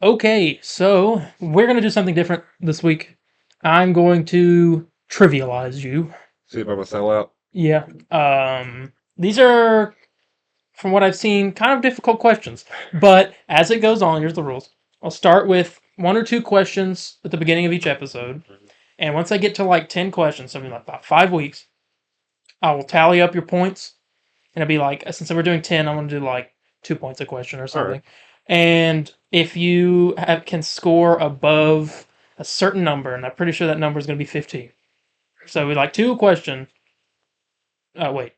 Okay, so we're going to do something different this week. I'm going to trivialize you. See if I'm a sellout. Yeah. These are, from what I've seen, kind of difficult questions. But as it goes on, here's the rules. I'll start with one or two questions at the beginning of each episode. And once I get to like 10 questions, something like about 5 weeks, I will tally up your points. And it'll be like, since we're doing 10, I'm going to do like 2 points a question or something. Right. And if you can score above a certain number, and I'm pretty sure that number is going to be 15. So we like 2 question. Wait.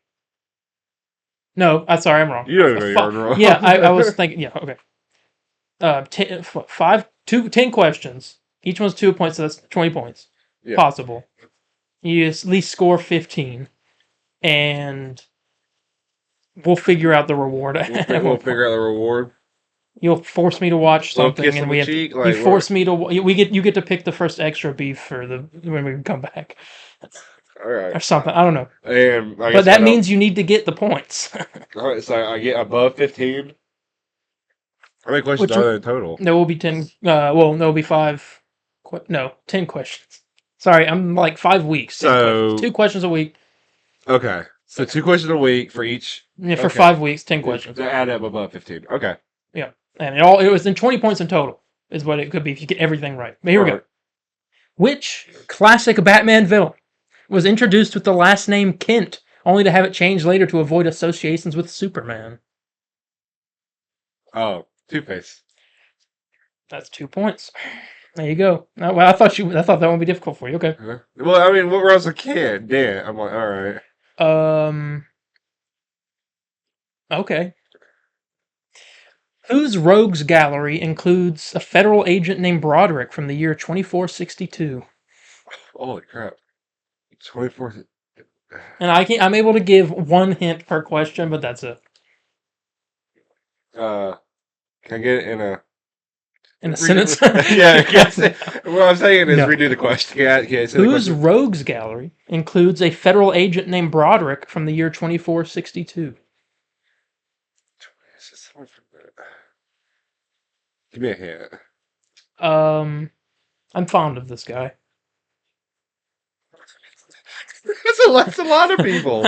No, I'm sorry, I'm wrong. You don't know you're wrong. Yeah, I was thinking, yeah, okay. 10 questions. Each one's 2 points, so that's 20 points. Yeah. Possible. You at least score 15. And we'll figure out the reward. We'll figure out the reward. You'll force me to watch something, kiss and on we the have. cheek, You force me to. You get to pick the first extra beef for the when we come back, All right. or something. I don't know, And I guess but that means you need to get the points. All right, so I get above 15. How many questions are there in total? There will be 10. There will be 5. 10 questions. Sorry, I'm like 5 weeks. So 2 questions a week. Okay, so 2 questions a week for each. Yeah, for 5 weeks, 10 questions. To add up above 15. Okay. Yeah, and it was in 20 points in total. Is what it could be if you get everything right. But here we go. Which classic Batman villain was introduced with the last name Kent, only to have it changed later to avoid associations with Superman? Oh, Two-Face. That's 2 points. There you go. Well, I thought that would be difficult for you. Okay. Well, I mean, when I was a kid, yeah, I'm like, all right. Okay. Whose rogues gallery includes a federal agent named Broderick from the year 2462? Holy crap. 24. And I'm able to give 1 hint per question, but that's it. Can I get it in a sentence? Yeah, what I'm saying is redo the question. Whose rogues gallery includes a federal agent named Broderick from the year 2462? Give me a hint. I'm fond of this guy. That's a lot of people.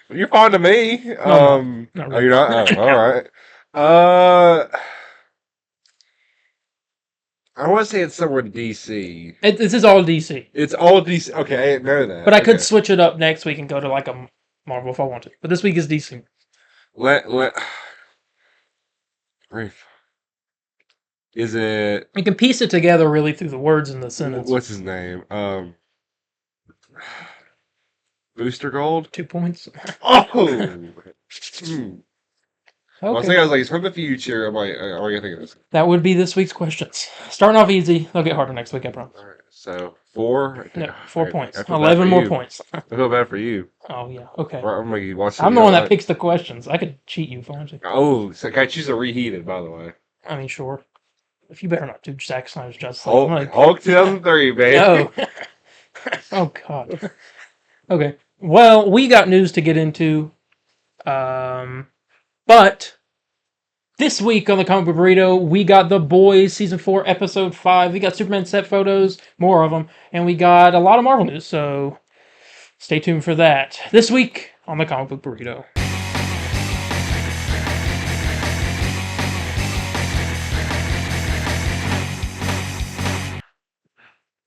You're fond of me. No, not really. Oh, you're not? Oh, all right. I want to say it's somewhere in DC. This is all DC. It's all DC. Okay, I didn't know that. But I could switch it up next week and go to like a Marvel if I wanted. But this week is DC. Is it? You can piece it together really through the words in the sentence. What's his name? Booster Gold? 2 points. Oh! Okay. Well, I was like, it's from the future. I'm like, what do you think of this? That would be this week's questions. Starting off easy. They'll get harder next week, I promise. All right, so 4? No, 4 points. 11 more points. I feel bad for you. Oh, yeah. Okay. I'm the one that picks the questions. I could cheat you if I wanted to. Oh, so can I choose a reheated, by the way? I mean, sure. If you better not do Zack Snyder's Justice League. Hulk 2003, baby. No. Oh, God. Okay. Well, we got news to get into. But this week on the Comic Book Burrito, we got The Boys Season 4, Episode 5. We got Superman set photos, more of them, and we got a lot of Marvel news, so stay tuned for that. This week on the Comic Book Burrito.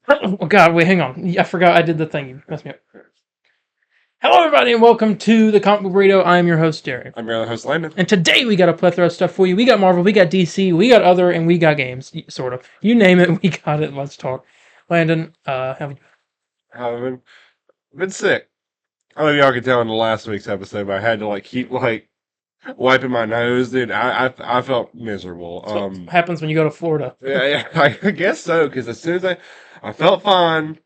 Oh, God, wait, hang on. I forgot I did the thing. You messed me up. Hello, everybody, and welcome to the Comic Book Burrito. I am your host, Darien. I'm your other host, Landon. And today we got a plethora of stuff for you. We got Marvel, we got DC, we got other, and we got games, sort of. You name it, we got it. Let's talk. Landon, have you been sick. I don't know if y'all can tell in the last week's episode, but I had to keep wiping my nose, dude. I felt miserable. That's what happens when you go to Florida. Yeah, I guess so. Because as soon as I felt fine,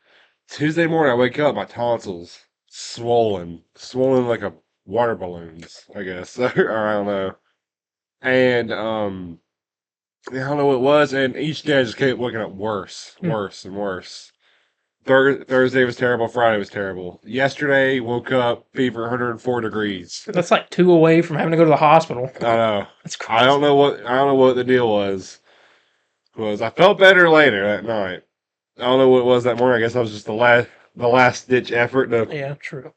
Tuesday morning I wake up, my tonsils swollen like a water balloons, I guess. Or I don't know. And I don't know what it was. And each day I just kept looking at worse and worse. Thursday was terrible. Friday was terrible. Yesterday, woke up, fever 104 degrees. That's like 2 away from having to go to the hospital. I know. That's crazy. I don't know what the deal was. was I felt better later that night. I don't know what it was that morning. I guess I was just the last ditch effort to. Yeah, true.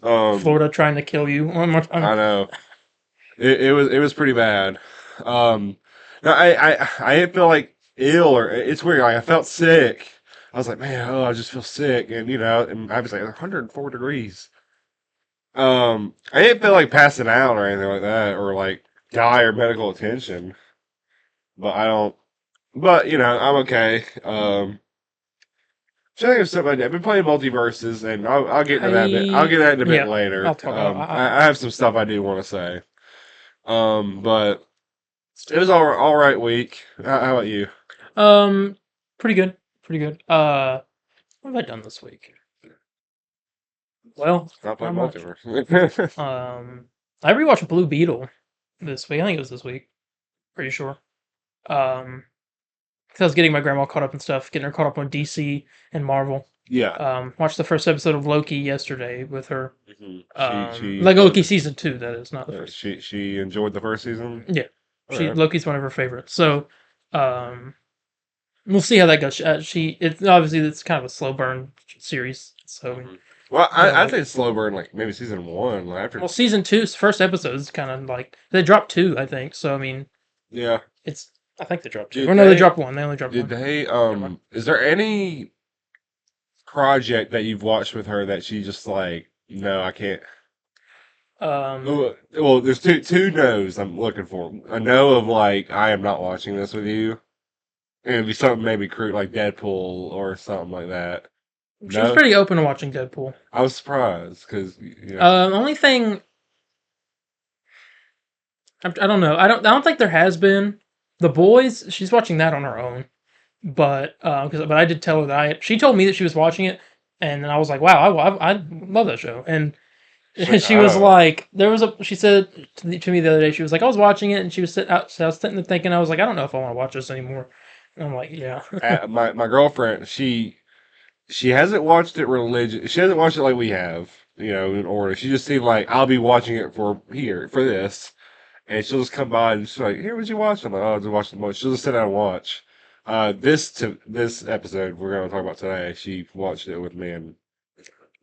Um, Florida trying to kill you one more time. I know it was pretty bad. Um, no, I didn't feel like ill or it's weird. Like I felt sick. I was like, man, oh, I just feel sick, and and I was like 104 degrees. I didn't feel like passing out or anything like that, or like dire medical attention. But I don't. But I'm okay. So I think of something I've been playing multiverses, and I'll get into that a bit. I'll get that in a bit Yeah, later. I'll talk about. I have some stuff I do want to say. But it was all right week. How about you? Pretty good, pretty good. What have I done this week? Well, Not playing not much. multiverse. I rewatched Blue Beetle this week. I think it was this week. Pretty sure. 'Cause I was getting my grandma caught up and stuff, getting her caught up on DC and Marvel. Yeah. Watched the first episode of Loki yesterday with her. She Like Loki season 2, that is, not the first. she enjoyed the first season. Yeah, Okay. Loki's one of her favorites. So, we'll see how that goes. It's obviously it's kind of a slow burn series. So, Well, I like- think slow burn like maybe season 1 like after. well, season 2's first episode is kind of like they dropped 2, I think. So I mean, Yeah. I think they dropped 2. Did Or no, they they- dropped 1. They only dropped Did 1. they mind. is there any project that you've watched with her that she just like no I can't. Well, there's two no's I'm looking for. A no of like I am not watching this with you, and it'd be something maybe crude like Deadpool or something like that. She was pretty open to watching Deadpool. I was surprised because Only thing I don't know. I don't think there has been. The Boys. She's watching that on her own, but but I did tell her that she told me that she was watching it, and then I was like, wow, I love that show, and she was oh. like, she said to me the other day, she was like, I was watching it, and she was sitting out, so I was sitting there thinking, I was like, I don't know if I want to watch this anymore. And I'm like, yeah. My girlfriend she hasn't watched it she hasn't watched it like we have in order. She just seemed like I'll be watching it for this. And she'll just come by and she's like, "Here, what you watch?" I'm like, "Oh, I just watched the most." She'll just sit down and watch. This episode we're going to talk about today. She watched it with me, and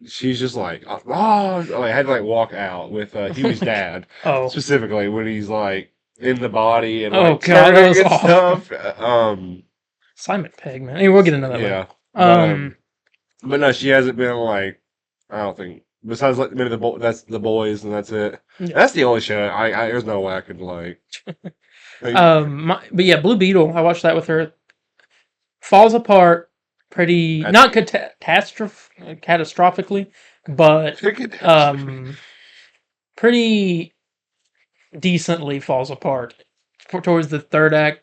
she's just like, "Oh!" I had to like walk out with Huey's dad Oh, specifically when he's like in the body and Oh, like God, that turning was and awful. stuff. Simon Pegg, man. Anyway, we'll get into that later. Yeah. But no, she hasn't been like I don't think. Besides, like maybe that's the Boys, and that's it. Yeah. That's the only show there's no way I could like. But yeah, Blue Beetle. I watched that with her. Falls apart pretty, not catastrophically, but pretty decently falls apart towards the third act.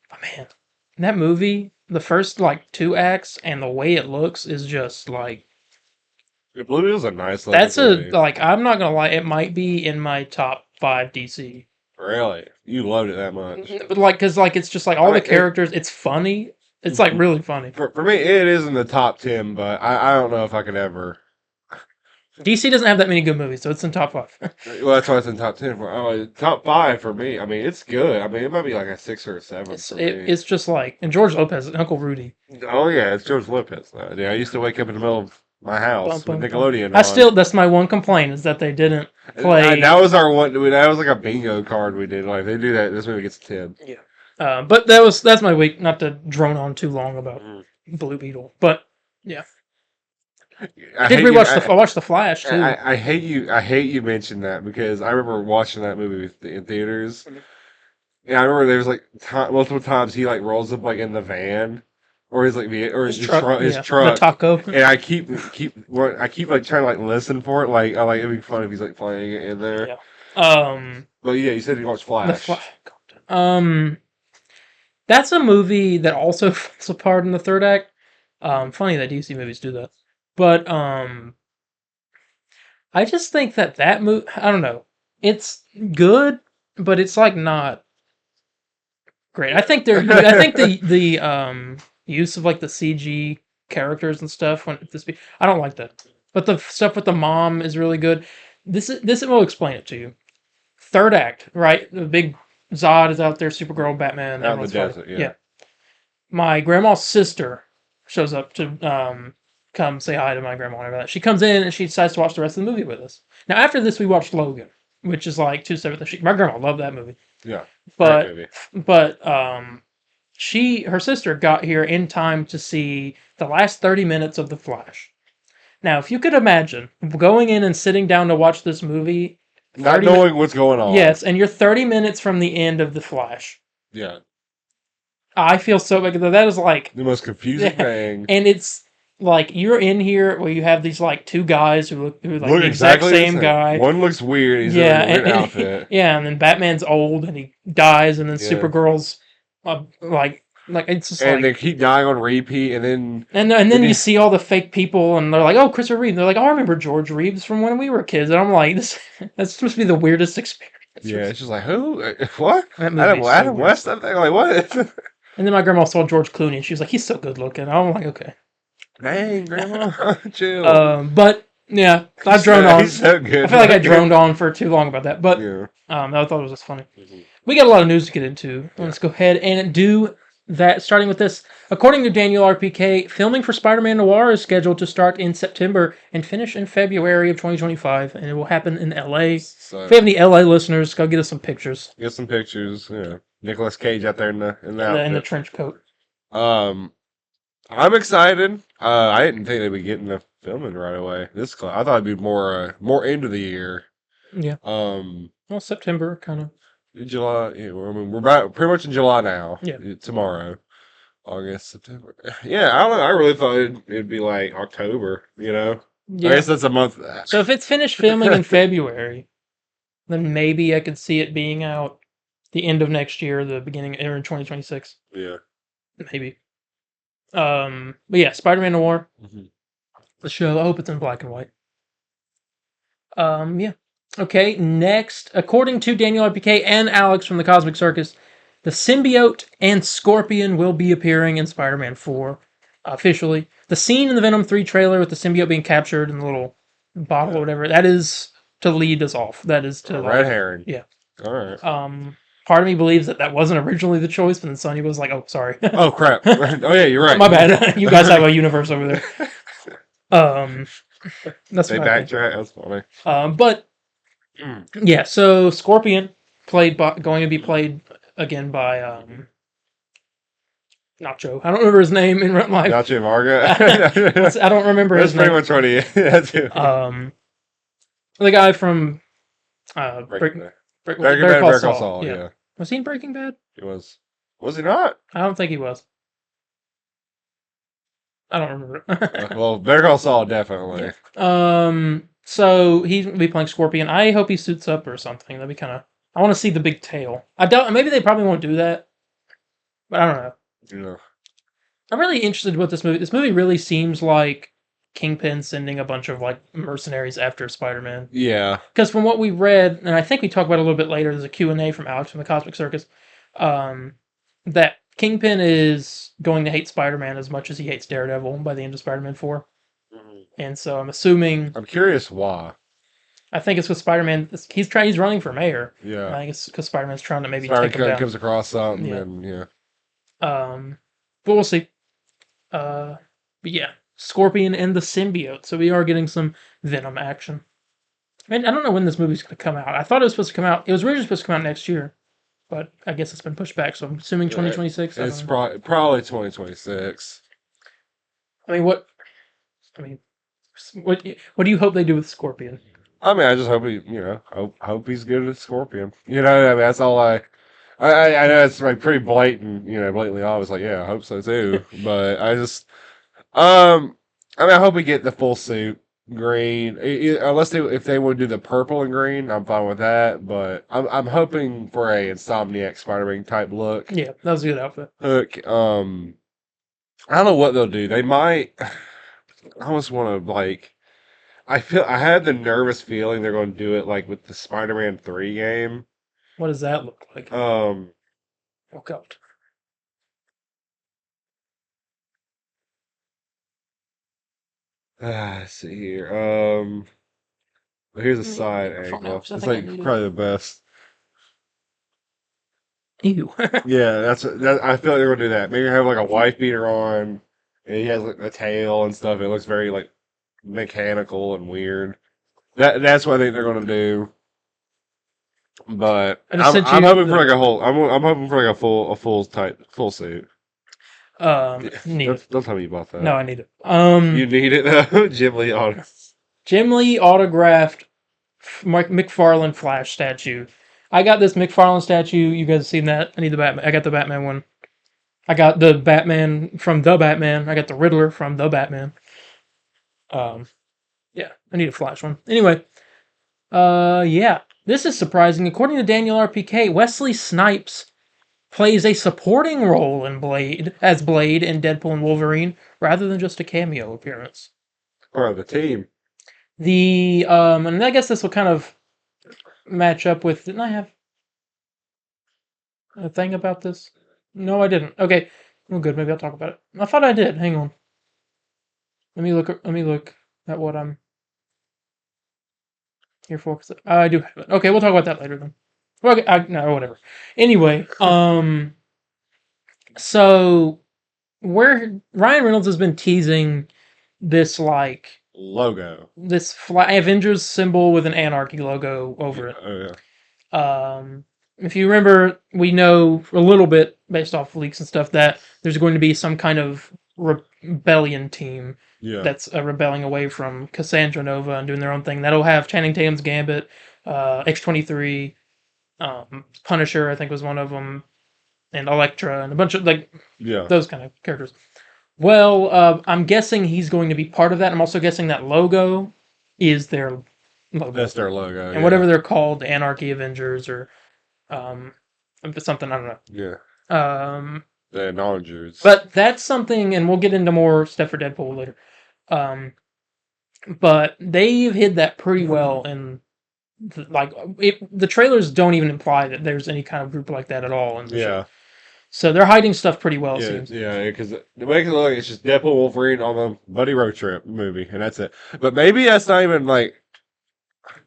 But man, that movie, the first like 2 acts and the way it looks is just like. Blue Beetle's a nice. That's movie. I'm not gonna lie, it might be in my top 5 DC. Really, you loved it that much? But because it's just like all the characters. It's funny. It's like really funny. For me, it is in the top 10, but I don't know if I could ever. DC doesn't have that many good movies, so it's in top 5. Well, that's why it's in top 10 for. Top 5 for me. I mean, it's good. I mean, it might be like a 6 or a 7 for me. It's just like, and George Lopez, Uncle Rudy. Oh yeah, it's George Lopez. Yeah, I used to wake up in the middle of my house with Nickelodeon. That's my one complaint is that they didn't play. That was our one. That was like a bingo card we did. Like they do that. This movie gets a 10. Yeah. But that's my week. Not to drone on too long about Blue Beetle, but yeah. I watched The Flash too. I hate you mentioned that because I remember watching that movie in theaters. Yeah, I remember there was like multiple times he like rolls up like in the van or his truck, the taco. And I keep like trying to like listen for it. Like I like it'd be fun if he's like playing it in there. Yeah. But yeah, you said you watched Flash. That's a movie that also falls apart in the third act. Funny that DC movies do that. But I just think that movie, I don't know. It's good, but it's like not great. I think the use of like the CG characters and stuff I don't like that. But the stuff with the mom is really good. This will explain it to you. Third act, right? The big Zod is out there, Supergirl, Batman, Out in the everyone's desert, fighting. my grandma's sister shows up to come say hi to my grandma. Whatever that. She comes in and she decides to watch the rest of the movie with us. Now after this, we watched Logan, which is like two separate things. My grandma loved that movie, Yeah. Great but movie. her sister got here in time to see the last 30 minutes of The Flash. Now, if you could imagine going in and sitting down to watch this movie, Not knowing what's going on. yes, and you're 30 minutes from the end of The Flash. Yeah. I feel so bad. That is like The most confusing thing. and it's like you're in here where you have these like two guys who look like the exact exactly same guy. One looks weird. He's Yeah, in a weird outfit. yeah, and then Batman's old and he dies, and then Yeah. Supergirl's like it's just And like they keep dying on repeat, and then and then you see all the fake people, and they're like, "Oh, Christopher Reeve." And they're like, "Oh, I remember George Reeves from when we were kids." And I'm like, "This that's supposed to be the weirdest experience." yeah, it's just like who? What? That movie is so Adam weird. West? That thing? Like what? And then my grandma saw George Clooney, and she was like, "He's so good looking." I'm like, "Okay." Dang, Grandma, chill. But yeah, I droned on. He's so good. I feel like I droned on for too long about that, but Yeah. I thought it was just funny. We got a lot of news to get into. Let's go ahead and do that. Starting with this, according to Daniel RPK, filming for Spider-Man Noir is scheduled to start in September and finish in February of 2025, and it will happen in LA. So, If we have any LA listeners, go get us some pictures. get some pictures. Yeah, Nicolas Cage out there in the In the trench coat. I'm excited. I didn't think they'd be getting the filming right away. I thought it'd be more into the year. Yeah. Well, September kind of. July. Yeah, I mean, we're about pretty much in July now. Yeah. Tomorrow, August, September. Yeah, I don't know. I really thought it'd be like October. Yeah. I guess that's a month. So if it's finished filming in February, then maybe I could see it being out the end of next year, the beginning or in 2026. Yeah. Maybe. But yeah, Spider-Man Noir, Mhm. the show. I hope it's in black and white. Yeah. Okay, next, according to Daniel RPK and Alex from the Cosmic Circus, the symbiote and Scorpion will be appearing in Spider-Man 4 officially. The scene in the Venom 3 trailer with the symbiote being captured in the little bottle or whatever, that is to lead us off. That is to Red herring. Yeah. All right. Part of me believes that wasn't originally the choice, but then Sonny was like, "Oh, sorry." Oh crap! Oh yeah, you're right. My bad. You guys have a universe over there. That's They what I think. backtrack. That's funny. But yeah, so Scorpion going to be played again by Nacho. I don't remember his name in real life. Nacho Varga. I don't remember That's his name. pretty much what he is. The guy from Breaking Better Bad, Call Better Call Saul. Saul. Yeah. Yeah, Was he in Breaking Bad? he was. Was he not? I don't think he was. I don't remember. Well, Better Call Saul definitely. So he's gonna be playing Scorpion. I hope he suits up or something. That'd be kind of. I want to see the big tail. I doubt. Maybe they probably won't do that. But I don't know. Yeah. I'm really interested with this movie. This movie really seems like Kingpin sending a bunch of like mercenaries after Spider-Man. Yeah. Because from what we read, and I think we talk about it a little bit later, there's a Q&A from Alex from the Cosmic Circus, that Kingpin is going to hate Spider-Man as much as he hates Daredevil by the end of Spider-Man 4. And so I'm assuming... I'm curious why. I think it's because Spider-Man... He's running for mayor. Yeah. I think it's because Spider-Man's trying to maybe Spider-Man take him down. comes across something, Yeah. and yeah. But we'll see. But yeah, Scorpion and the symbiote. So we are getting some Venom action. I mean, I don't know when this movie's going to come out. I thought it was supposed to come out. It was originally supposed to come out next year, but I guess it's been pushed back. So I'm assuming 2026. It's probably 2026. I mean, what do you hope they do with Scorpion? I mean, I just hope hope he's good at Scorpion. I mean, that's all I know it's like pretty blatant, blatantly obvious. Like, yeah, I hope so too. But I just, I mean, I hope we get the full suit green. Unless if they would do the purple and green, I'm fine with that. But I'm hoping for a Insomniac Spider-Man type look. Yeah, that was a good outfit. Look, I don't know what they'll do. They might. I almost want to like. I had the nervous feeling they're going to do it like with the Spider-Man 3 game. What does that look like? Oh God. Let's see here. Here's a side angle. It's like probably the best. Ew. Yeah, I feel like they're gonna do that. Maybe have like a wife beater on, and he has like a tail and stuff. It looks very like mechanical and weird. That's what I think they're gonna do. But I just sent I'm you hoping for like the a whole. I'm hoping for like full suit. need it. Don't tell me you bought No, that. I need it. You need it though, Jim Lee on. Jim Lee autographed Mike McFarlane Flash statue. I got this McFarlane statue. You guys have seen that? I need the Batman. I got the Batman one. I got the Batman from the Batman. I got the Riddler from the Batman. Um, yeah, I need a Flash one. Anyway, yeah, this is surprising. According to Daniel RPK, Wesley Snipes plays a supporting role in Blade in Deadpool and Wolverine, rather than just a cameo appearance. Or the team. And I guess this will kind of match up with. Didn't I have a thing about this? No, I didn't. Okay, well, good. Maybe I'll talk about it. I thought I did. Hang on. Let me look. Let me look at what I'm here for. I do have it. Okay, we'll talk about that later then. Okay, no, whatever. Anyway, so where Ryan Reynolds has been teasing this Logo. this Avengers symbol with an Anarchy logo over it. Oh yeah. If you remember, we know a little bit based off leaks and stuff that there's going to be some kind of rebellion team Yeah. that's rebelling away from Cassandra Nova and doing their own thing. That'll have Channing Tatum's Gambit, X-23, Punisher, I think was one of them, and Elektra, and a bunch of Yeah. those kind of characters. Well, I'm guessing he's going to be part of that. I'm also guessing that logo is their logo. That's their logo. And whatever they're called, Anarchy Avengers or something, I don't know. Yeah. The non-Jews. But that's something, and we'll get into more stuff for Deadpool later. But they've hid that pretty well, and the trailers don't even imply that there's any kind of group like that at all in the show. So they're hiding stuff pretty well, it seems. Yeah, because the way it look like it's just Deadpool Wolverine on the Buddy Road Trip movie, and that's it. But maybe that's not even like.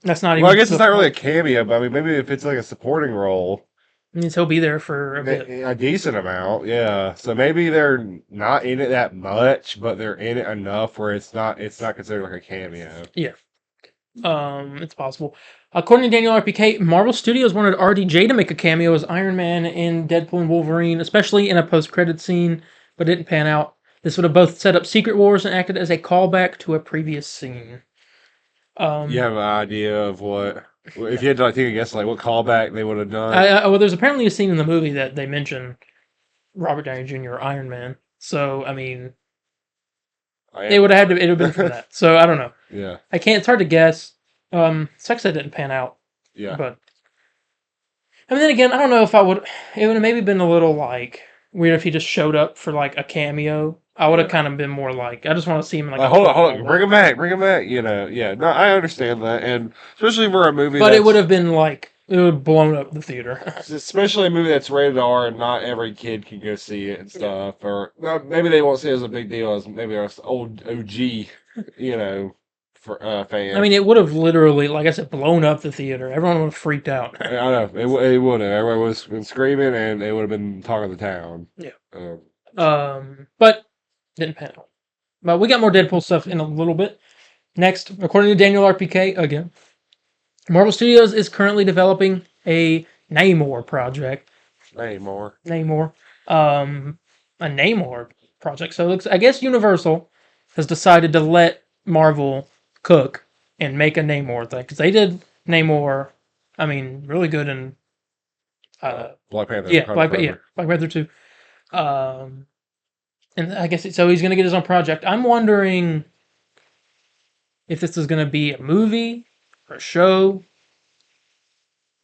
That's not even. Well, I guess it's not really a cameo, but I mean, maybe if it's like a supporting role. Means he'll be there for a bit. A decent amount, yeah. So maybe they're not in it that much, but they're in it enough where it's not considered like a cameo. Yeah. It's possible. According to Daniel RPK, Marvel Studios wanted RDJ to make a cameo as Iron Man in Deadpool and Wolverine, especially in a post-credit scene, but it didn't pan out. This would have both set up Secret Wars and acted as a callback to a previous scene. You have an idea of what, if you had to take a guess, like what callback they would have done? Well, there's apparently a scene in the movie that they mention Robert Downey Jr. Iron Man. So, I mean, it would have been from that. So, I don't know. Yeah. It's hard to guess. Sucks that didn't pan out. Yeah. But, I mean, then again, I don't know if I would, it would have maybe been a little, weird if he just showed up for, a cameo. I would have kind of been more I just want to see him hold on, bring him back, yeah. No, I understand that, and especially for a movie but it would have been, it would have blown up the theater. Especially a movie that's rated R and not every kid can go see it and stuff, or maybe they won't see it as a big deal as maybe our old OG, for fans. I mean, it would have literally, like I said, blown up the theater. Everyone would have freaked out. I know, it would have. Everyone would have been screaming, and it would have been talk of the town. Yeah. But didn't pan out. But we got more Deadpool stuff in a little bit. Next, according to Daniel RPK, again, Marvel Studios is currently developing a Namor project. Namor. A Namor project. So it looks, I guess Universal has decided to let Marvel cook and make a Namor thing. Because they did Namor, I mean, really good in Black Panther. Yeah, Black Panther 2. And I guess so he's going to get his own project. I'm wondering if this is going to be a movie or a show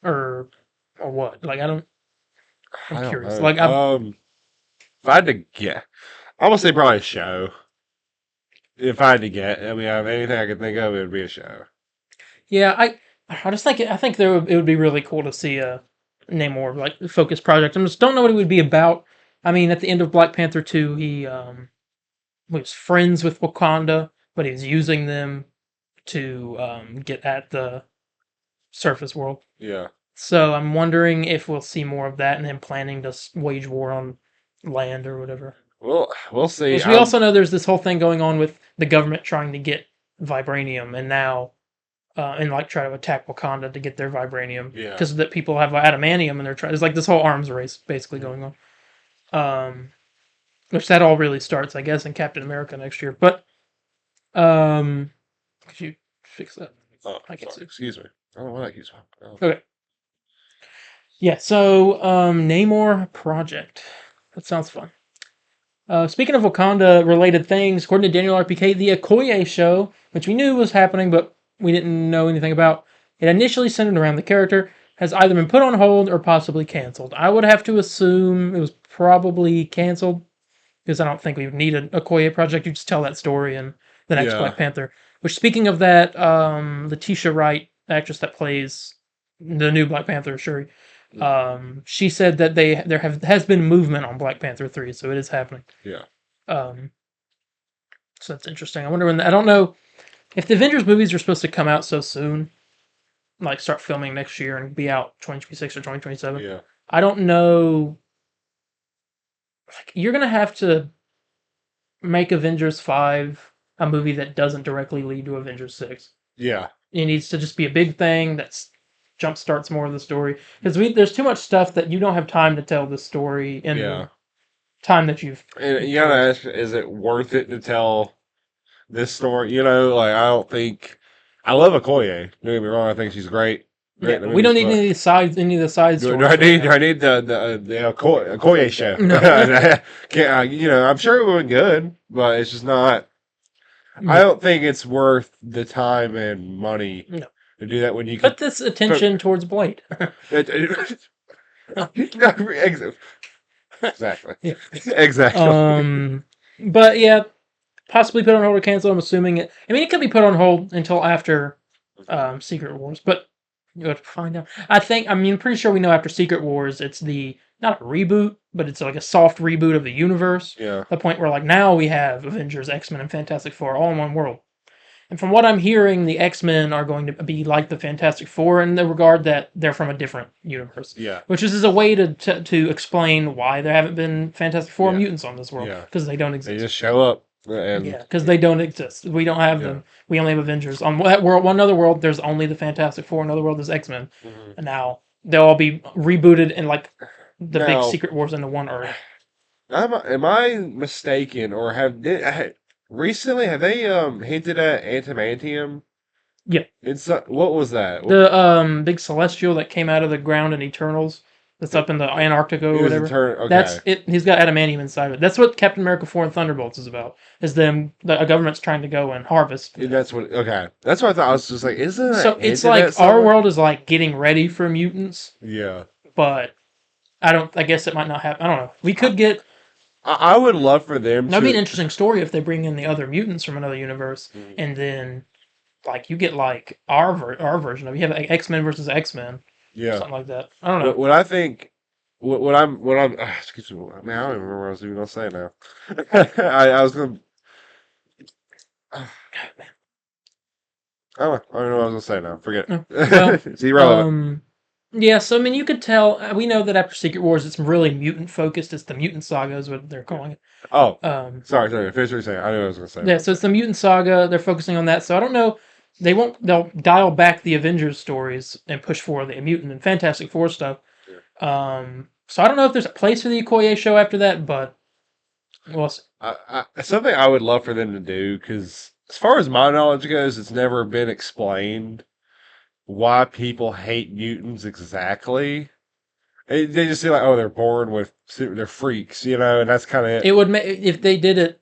or what. I'm curious. If I had to get, I would say probably a show. If I had to get, I mean, anything I could think of, it would be a show. Yeah, I just think it would be really cool to see a Namor focused project. I just don't know what it would be about. I mean, at the end of Black Panther 2, he was friends with Wakanda, but he was using them to get at the surface world. Yeah. So I'm wondering if we'll see more of that and him planning to wage war on land or whatever. Well, we'll see. Which we also know there's this whole thing going on with the government trying to get vibranium, and now and like try to attack Wakanda to get their vibranium Yeah. because that people have adamantium and they're trying. There's like this whole arms race basically going on. Which that all really starts, I guess, in Captain America next year. But could you fix that? Oh, I can't see. excuse me. I don't know what that keeps. Oh. Okay. Yeah. So Namor Project. That sounds fun. Speaking of Wakanda-related things, according to Daniel RPK, the Okoye show, which we knew was happening, but we didn't know anything about, it initially centered around the character, has either been put on hold or possibly canceled. I would have to assume it was probably canceled, because I don't think we would need an Okoye project. You just tell that story in the next Black Panther. Which, speaking of that, Letitia Wright, the actress that plays the new Black Panther, Shuri, she said that has been movement on Black Panther 3, so it is happening. Yeah. So that's interesting. I wonder when. I don't know if the Avengers movies are supposed to come out so soon, like start filming next year and be out 2026 or 2027. Yeah. I don't know. Like, you're gonna have to make Avengers 5 a movie that doesn't directly lead to Avengers 6. Yeah. It needs to just be a big thing that jump starts more of the story, because there's too much stuff that you don't have time to tell the story in the time that you've. And you gotta ask, is it worth it to tell this story? You know, like I don't think. I love Okoye. Don't get me wrong. I think she's great. Yeah, we don't need any of the side stories. Do I need the Okoye show? No. Can't, you know, I'm sure it would be good, but it's just not. I don't think it's worth the time and money to do that when you put this attention towards Blade. Exactly. Yeah. Exactly. But yeah, possibly put on hold or cancel. I'm assuming it. I mean, it could be put on hold until after Secret Wars, but you have to find out. Pretty sure we know after Secret Wars, it's not a reboot, but it's like a soft reboot of the universe. Yeah. The point where like now we have Avengers, X-Men, and Fantastic Four all in one world. And from what I'm hearing, the X-Men are going to be like the Fantastic Four in the regard that they're from a different universe. Yeah. Which is a way to explain why there haven't been Fantastic Four mutants on this world. Because they don't exist. They just show up. Because they don't exist. We don't have them. We only have Avengers. On that world, one other world, there's only the Fantastic Four. Another world, there's X-Men. Mm-hmm. And now they'll all be rebooted in like the big Secret Wars into one Earth. Am I mistaken, or recently have they hinted at adamantium? Yeah. What was that? The big celestial that came out of the ground in Eternals. That's up in the Antarctica or whatever. Okay. That's it. He's got adamantium inside of it. That's what Captain America 4 and Thunderbolts is about. Is a government's trying to go and harvest. That's what. Okay, that's what I thought. I was just like, isn't that? So it's like our world is like getting ready for mutants. Yeah. But I guess it might not happen. I don't know. We could get. I would love for them. That'd be an interesting story if they bring in the other mutants from another universe, and then like you get like our version of it. You have like, X-Men versus X-Men. Yeah, something like that. I don't know. What I think, what I'm, excuse me, man, I don't even remember what I was even gonna say now. I was gonna, I don't know what I was gonna say now. Forget it. Well, it's irrelevant. Yeah, so I mean, you could tell. We know that after Secret Wars, it's really mutant focused. It's the mutant saga, is what they're calling it. Oh, sorry. Finish what you're saying. I knew what I was gonna say. Yeah, so it's the mutant saga. They're focusing on that. So I don't know. They'll dial back the Avengers stories and push for the mutant and Fantastic Four stuff. Yeah. So I don't know if there's a place for the Okoye show after that, but we'll see. Something I would love for them to do, because as far as my knowledge goes, it's never been explained why people hate mutants exactly. They just say like, oh, they're born with, they're freaks, you know, and that's kind of it. It would make if they did it.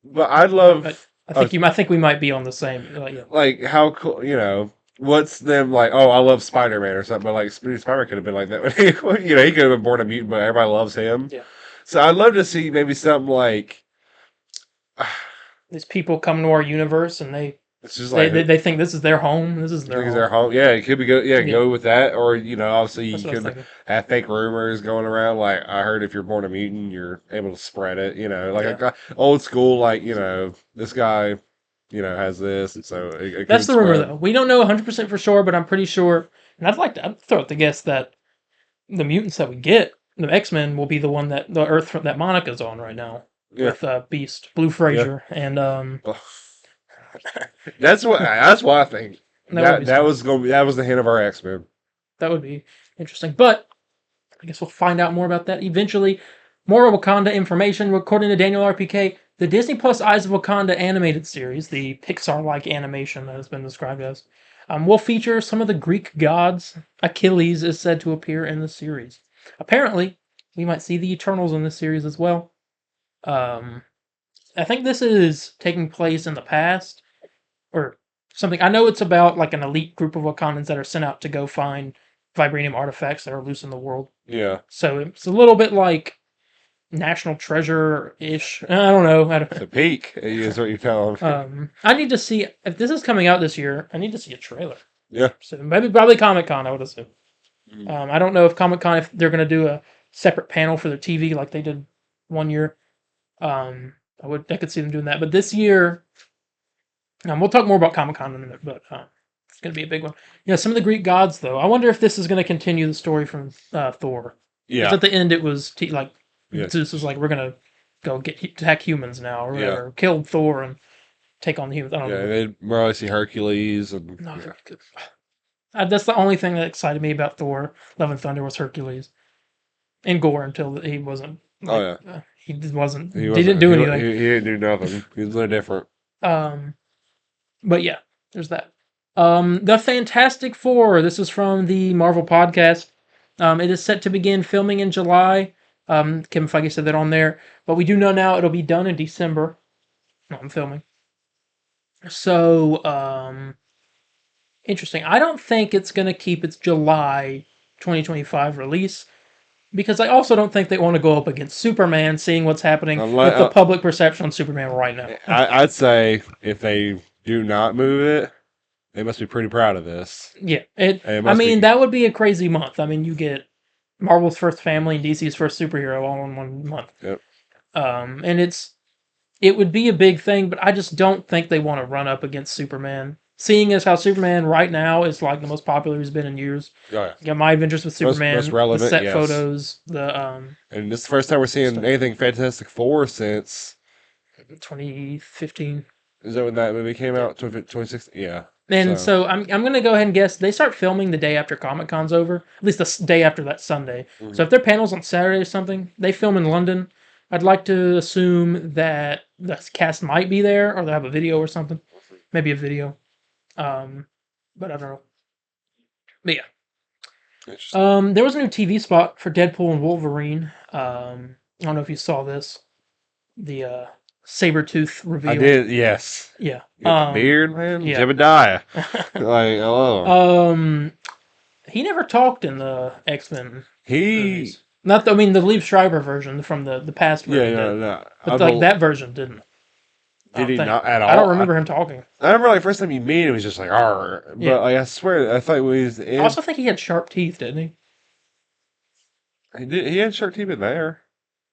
But I'd love. I think we might be on the same. Like how cool, you know? What's them like? Oh, I love Spider-Man or something. But like Spider-Man could have been like that. You know, he could have been born a mutant, but everybody loves him. Yeah. So I'd love to see maybe something like these people come to our universe and they think this is their home. This is their home. Yeah, it could be good. Yeah, go with that. Or you know, obviously you could have fake rumors going around. Like I heard if you're born a mutant, you're able to spread it. You know, like old school. Like you know, this guy has this, and so it That's could the rumor, spread. though. We don't know 100% for sure, but I'm pretty sure. And I'd throw out the guess that the mutants that we get, the X-Men, will be the one that the Earth that Monica's on right now Yeah, with Beast, Blue yeah. Fraser, and That's what I think. that would be That smart. was that was the hint of our X-Men. That would be interesting. But I guess we'll find out more about that eventually. More Wakanda information. According to Daniel RPK, the Disney Plus Eyes of Wakanda animated series, the Pixar-like animation that has been described as, will feature some of the Greek gods. Achilles is said to appear in the series. Apparently, we might see the Eternals in this series as well. Um, I think this is taking place in the past, or something. I know it's about like an elite group of Wakandans that are sent out to go find vibranium artifacts that are loose in the world. Yeah, So it's a little bit like National Treasure ish. I don't know. the peak is what you tell them. I need to see if this is coming out this year. I need to see a trailer. Yeah. So maybe probably Comic Con. I would assume. I don't know if Comic Con if they're going to do a separate panel for their TV like they did one year. I could see them doing that, but this year, we'll talk more about Comic Con in a minute. But it's going to be a big one. Yeah, some of the Greek gods though. I wonder if this is going to continue the story from Thor. Because Yeah, at the end it was like yeah, Zeus was like, we're gonna go attack humans now, or yeah, whatever. Kill Thor and take on the humans. I don't yeah. know. And then we're always see Hercules and No, yeah. that's the only thing that excited me about Thor: Love and Thunder was Hercules and Gore until he wasn't. Oh Like, yeah, he just wasn't. he He wasn't. didn't do anything. He didn't do nothing. He was no different. Um, but yeah, there's that. The Fantastic Four. This is from the Marvel podcast. It is set to begin filming in July. Kevin Feige said that on there, but we do know now it'll be done in December. No, I'm filming. So, interesting. I don't think it's going to keep its July 2025 release because I also don't think they want to go up against Superman, seeing what's happening with the public perception on Superman right now. I'd say if they do not move it, they must be pretty proud of this. Yeah, that would be a crazy month. I mean, you get Marvel's first family and DC's first superhero all in one month. Yep. And it would be a big thing, but I just don't think they want to run up against Superman. Seeing as how Superman right now is like the most popular he's been in years. Oh, yeah. You got My Adventures with Superman, most relevant, the set yes. photos, and this is the first time we're seeing anything Fantastic Four since 2015. Is that when that movie came out? 2016? Yeah. And so I'm gonna go ahead and guess they start filming the day after Comic Con's over, at least the day after that Sunday. Mhm. So if their panel's on Saturday or something, they film in London. I'd like to assume that the cast might be there, or they'll have a video or something, maybe a video. But I don't know. But yeah, there was a new TV spot for Deadpool and Wolverine. I don't know if you saw this, the Sabretooth reveal. I did, yes. Yeah. You got the beard, man? Yeah. Jebediah. Like, hello. He never talked in the X-Men He. movies. Not the Liev Schreiber version from the past version. Yeah, did. no. But like that version didn't. Did he not at all? I don't remember him talking. I remember like first time you meet him, he's just like, "Arr!" But Yeah. like, I swear, I thought he was in. I also think he had sharp teeth, didn't he? He had sharp teeth in there.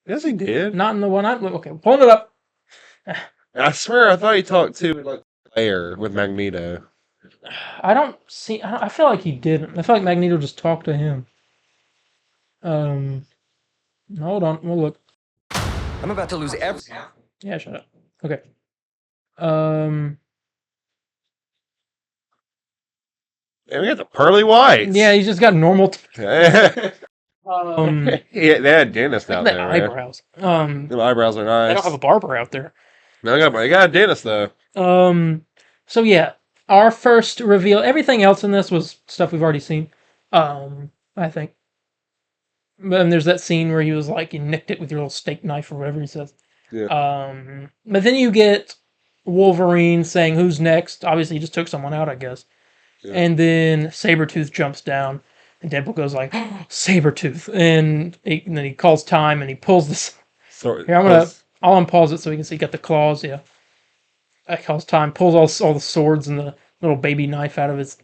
Yes, he did. Not in the one I okay. Pulling it up. I swear, I thought he talked to like Claire with Magneto. I don't see. I feel like he didn't. I feel like Magneto just talked to him. Hold on. We'll look. I'm about to lose everything. Yeah, shut up. Okay. And we got the pearly whites. Yeah, he's just got normal. Yeah, they had dentist Look out at there. the Man. eyebrows. The eyebrows are nice. They don't have a barber out there. No, they got a dentist though. So yeah, our first reveal. Everything else in this was stuff we've already seen. I think. But then there's that scene where he was like, "You nicked it with your little steak knife" or whatever he says. Yeah. But then you get Wolverine saying, "Who's next?" Obviously, he just took someone out, I guess. Yeah. And then Sabretooth jumps down, and Deadpool goes like, "Sabretooth," and then he calls time, and he pulls this. Sorry. Here, I'll unpause it so we can see. He got the claws. Yeah. That calls time. Pulls all the swords and the little baby knife out of his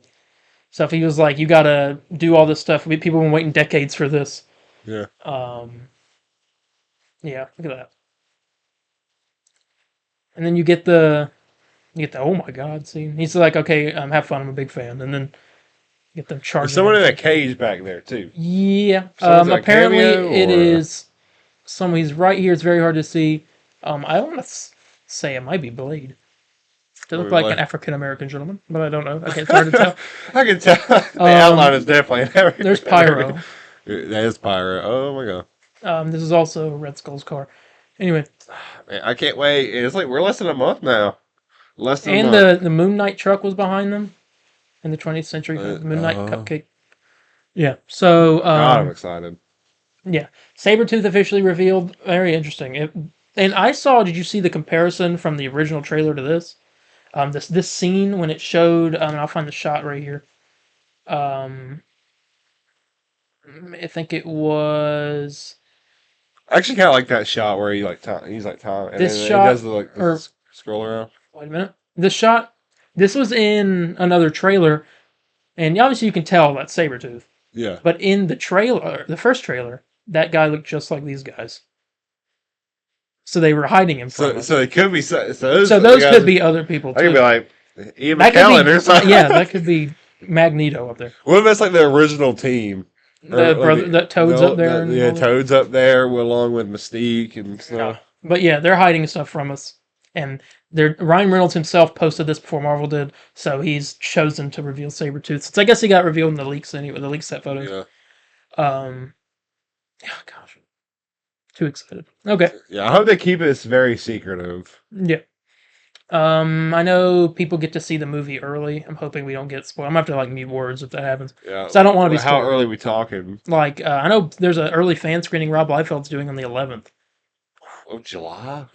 stuff. He was like, "You gotta do all this stuff. People have been waiting decades for this." Yeah. Yeah. Look at that. And then you get the You get the oh my god scene. He's like, okay, have fun. I'm a big fan, and then you get them charging. There's someone in at a him. cage back there too. Yeah. Someone's got a Apparently, cameo, it or- is someone. He's right here. It's very hard to see. I want to say it might be Blade. They look Or like like- an African American gentleman, but I don't know. Okay, it's hard to tell. I can tell the outline is definitely everything. There's Pyro. That is Pyro. Oh my god. This is also Red Skull's car. Anyway, Man, I can't wait. It's like we're less than a month now. Less than a and month. the Moon Knight truck was behind them in the 20th century. Moon Knight cupcake. Yeah. So God, I'm excited. yeah, Sabretooth officially revealed. Very interesting. And I saw. Did you see the comparison from the original trailer to this? This scene when it showed. And I'll find the shot right here. I think it was I actually kind of like that shot where he's like Tom, and This then shot, he does the or- scroll around. Wait a minute. This shot. This was in another trailer, and obviously you can tell that's Sabretooth. Yeah. But in the trailer, the first trailer, that guy looked just like these guys. So they were hiding him from us. So it could be so So the those guys- could be other people I could too. be like Ian That could McKellen be- or something. Yeah, that could be Magneto up there. What if that's like the original team? The brother, that Toad's up there. and Yeah, all that. Toad's up there along with Mystique and stuff. But yeah, they're hiding stuff from us. And Ryan Reynolds himself posted this before Marvel did, so he's chosen to reveal Sabretooth. Since I guess he got revealed in the leaks anyway, the leak set photos. Yeah. Oh gosh. Too excited. Okay. Yeah, I hope they keep this very secretive. Yeah. I know people get to see the movie early. I'm hoping we don't get spoiled. I'm gonna have to like mute words if that happens. Yeah. So I don't want to be How spoiled. early we talking? Like I know there's an early fan screening Rob Liefeld's doing on the 11th. Oh, July?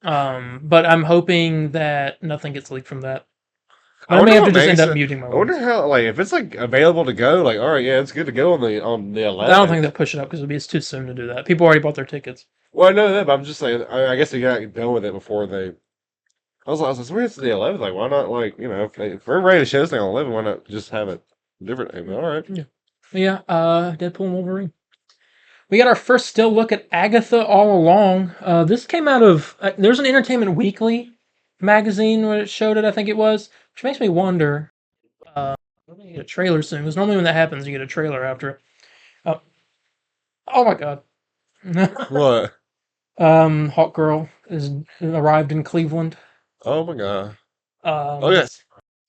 But I'm hoping that nothing gets leaked from that. I I may wonder have to what just end makes up it- muting my I wonder words. how, like, if it's like available to go, like, all right, yeah, it's good to go on the 11th. I don't think they'll push it up because it's too soon to do that. People already bought their tickets. Well, I know that, but I'm just saying. I guess they got done with it before they. I was like, where's the 11th? Like, why not? Like, you know, if we're ready to show this thing on 11, why not just have it different? Name? All right. Yeah, Deadpool and Wolverine. We got our first still look at Agatha all along. This came out of there's an Entertainment Weekly magazine where it showed it. I think it was, which makes me wonder. We're gonna get a trailer soon because normally when that happens, you get a trailer after it. Oh my god. What? Hawk Girl is arrived in Cleveland. Oh my god. Oh Oh yes.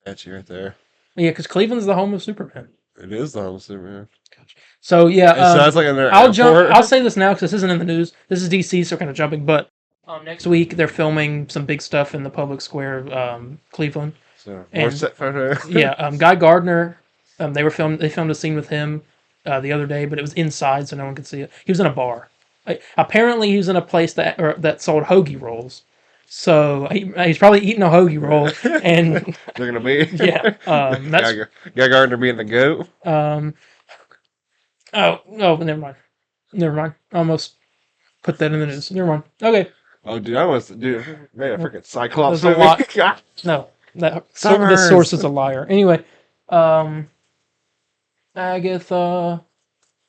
That's you right there. yeah, because Cleveland's the home of Superman. It is the home of Superman. So yeah, so that's like in their I'll jump. airport? I'll say this now because this isn't in the news. This is DC, so kind of jumping. But next week they're filming some big stuff in the public square of Cleveland. So, more and- set photo. Yeah, Guy Gardner. They filmed a scene with him the other day, but it was inside, so no one could see it. He was in a bar. Apparently, he was in a place that sold hoagie rolls. So he's probably eating a hoagie roll, and They're gonna be. yeah, that's Guy Gardner being the goat. Oh, never mind. Never mind. Almost put that in the news. Never mind. Okay. Oh, dude, I must made a freaking Cyclops. There's a lot. movie. No. This Summers. source is a liar. Anyway. Agatha.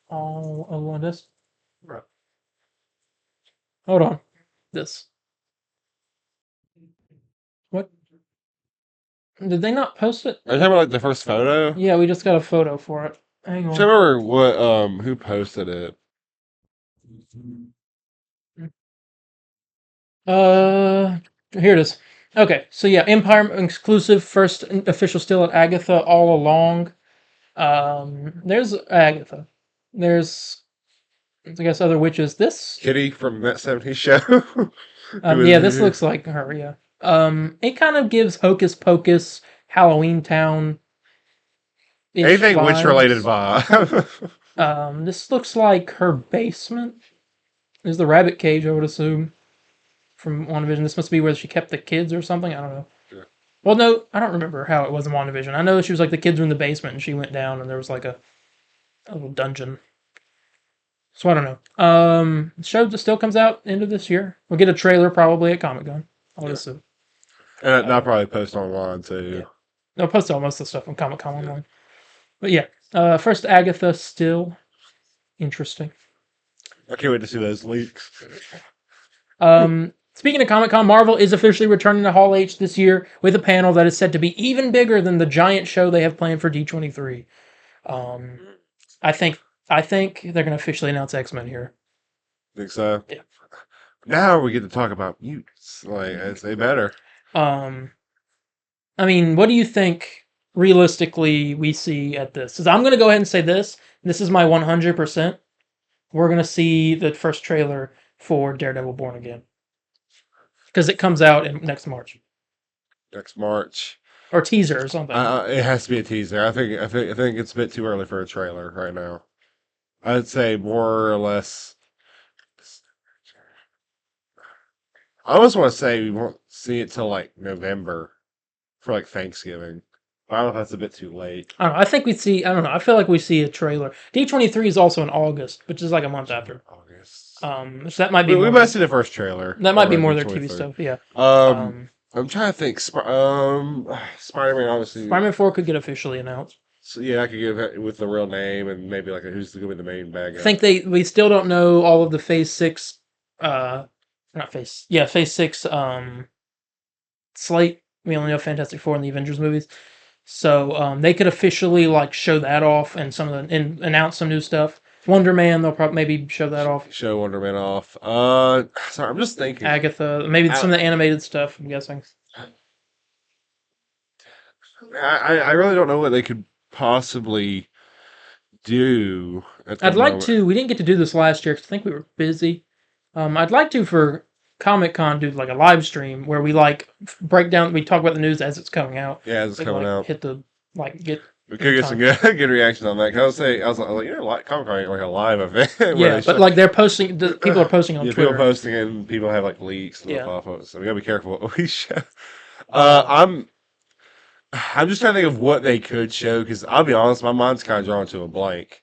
Oh, I want this. Hold on. This. What? Did they not post it? Are you talking about like the first photo? Yeah, we just got a photo for it. Hang I on. can't remember what who posted it. Here it is. Okay, so yeah, Empire exclusive first official still at Agatha all along. There's Agatha. There's, I guess, other witches. This, Kitty from that '70s show. yeah, this looks like her. Yeah. It kind of gives Hocus Pocus, Halloween Town. Anything witch related vibe. This looks like her basement. There's the rabbit cage, I would assume, from WandaVision. This must be where she kept the kids or something. I don't know. Sure. Well, no, I don't remember how it was in WandaVision. I know she was like the kids were in the basement and she went down and there was like a little dungeon. So I don't know. The show still comes out end of this year. We'll get a trailer probably at Comic-Con, I would assume. And I'll probably post online too. Yeah. They'll post all most of the stuff on Comic-Con online. But yeah, first Agatha still interesting. I can't wait to see those leaks. Speaking of Comic-Con, Marvel is officially returning to Hall H this year with a panel that is said to be even bigger than the giant show they have planned for D23. Um, I think they're going to officially announce X-Men here. Think so? Yeah. Now we get to talk about mutants. Like, I'd say better. I mean, what do you think realistically we see at this? 'Cause I'm going to go ahead and say this. This is my 100%. We're going to see the first trailer for Daredevil Born Again. Because it comes out in next March. Next March. Or teaser or something. It has to be a teaser. I think it's a bit too early for a trailer right now. I'd say more or less. I almost want to say we won't see it till like November for like Thanksgiving. I don't know if that's a bit too late. I don't know. I think we see. I don't know. I feel like we see a trailer. D23 is also in August, which is like a month after. August. So that might be. We might see the first trailer. That might be more around their TV 23rd. stuff. Yeah. I'm trying to think. Spider-Man, obviously. Spider-Man 4 could get officially announced. So, yeah, I could give it with the real name and maybe like who's going to be the main bad guy. I think we still don't know all of the Phase 6. Phase 6. Slate. We only know Fantastic Four and the Avengers movies. So they could officially like show that off and announce some new stuff. Wonder Man, they'll probably maybe show that off. Show Wonder Man off. Sorry, I'm just thinking. Agatha, maybe some of the animated stuff. I'm guessing. I really don't know what they could possibly do. I'd like to. We didn't get to do this last year because I think we were busy. I'd like to for Comic-Con do like a live stream where we like break down. We talk about the news as it's coming out. Yeah, as it's we coming like, out. Hit the get. We could get some good reaction on that. Cause I was like, you know, like Comic-Con ain't like a live event. Yeah, but like they're posting. People are posting on Twitter. People posting and people have like leaks and stuff off of it. So we gotta be careful what we show. I'm just trying to think of what they could show because I'll be honest, my mind's kind of drawn to a blank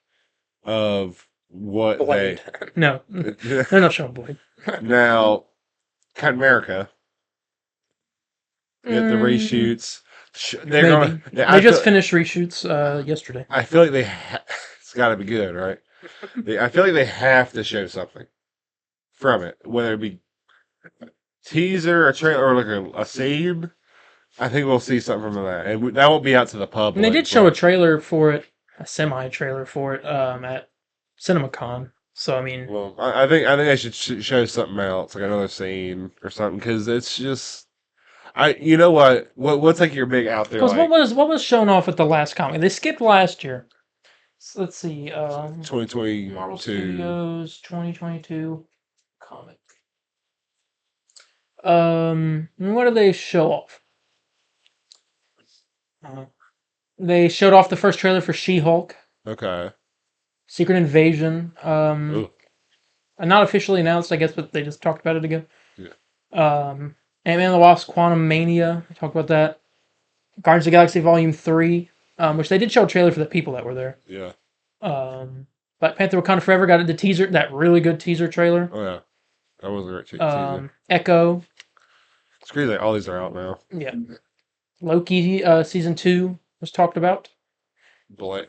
of what Blade. No, they're not showing Blade. Now, Captain America. Get the reshoots. They just finished reshoots yesterday. I feel like it's got to be good, right? I feel like they have to show something from it, whether it be a teaser, a trailer, or like a scene. I think we'll see something from that, and that won't be out to the public. And they did show a trailer for it, a semi-trailer for it, at CinemaCon. So I mean, well, I think they should show something else, like another scene or something, because it's just. You know what? What's like your big out there? Because what was shown off at the last comic? They skipped last year. So let's see. 2022. Marvel Studios 2022 comic. What did they show off? They showed off the first trailer for She-Hulk. Okay. Secret Invasion. Not officially announced, I guess, but they just talked about it again. Yeah. Ant-Man and the Wasp: Quantum Mania. We talked about that. Guardians of the Galaxy Volume 3, which they did show a trailer for the people that were there. Yeah. Black Panther: Wakanda Forever got the teaser, that really good teaser trailer. Oh yeah, that was a great teaser. Echo. It's crazy that all these are out now. Yeah. Loki season 2 was talked about. Blade.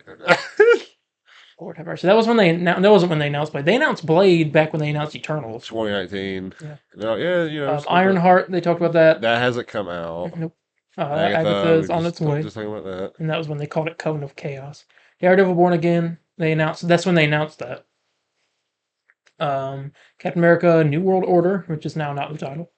Lord have mercy. That was when that wasn't when they announced Blade. They announced Blade back when they announced Eternals. 2019. Yeah. No, yeah, you know. Ironheart. They talked about that. That hasn't come out. Nope. Agatha is on its way. Just talking about that. And that was when they called it Coven of Chaos. Daredevil Born Again. They announced. That's when they announced that. Captain America: New World Order, which is now not the title.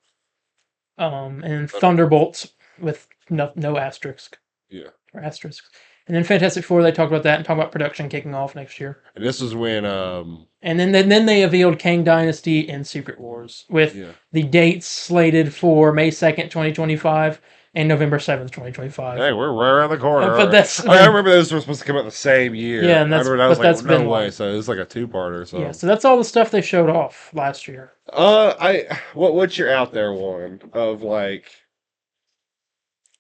And Thunderbolts with no asterisk. Yeah. Or asterisks. And then Fantastic Four, they talked about that and talked about production kicking off next year. And this is when and then they revealed Kang Dynasty and Secret Wars with the dates slated for May 2nd, 2025 and November 7th, 2025. Hey, we're right around the corner. But I remember those were supposed to come out the same year. Yeah, and that's like, no way. So it's like a two-parter. So yeah, so that's all the stuff they showed off last year. What's your out there one of like?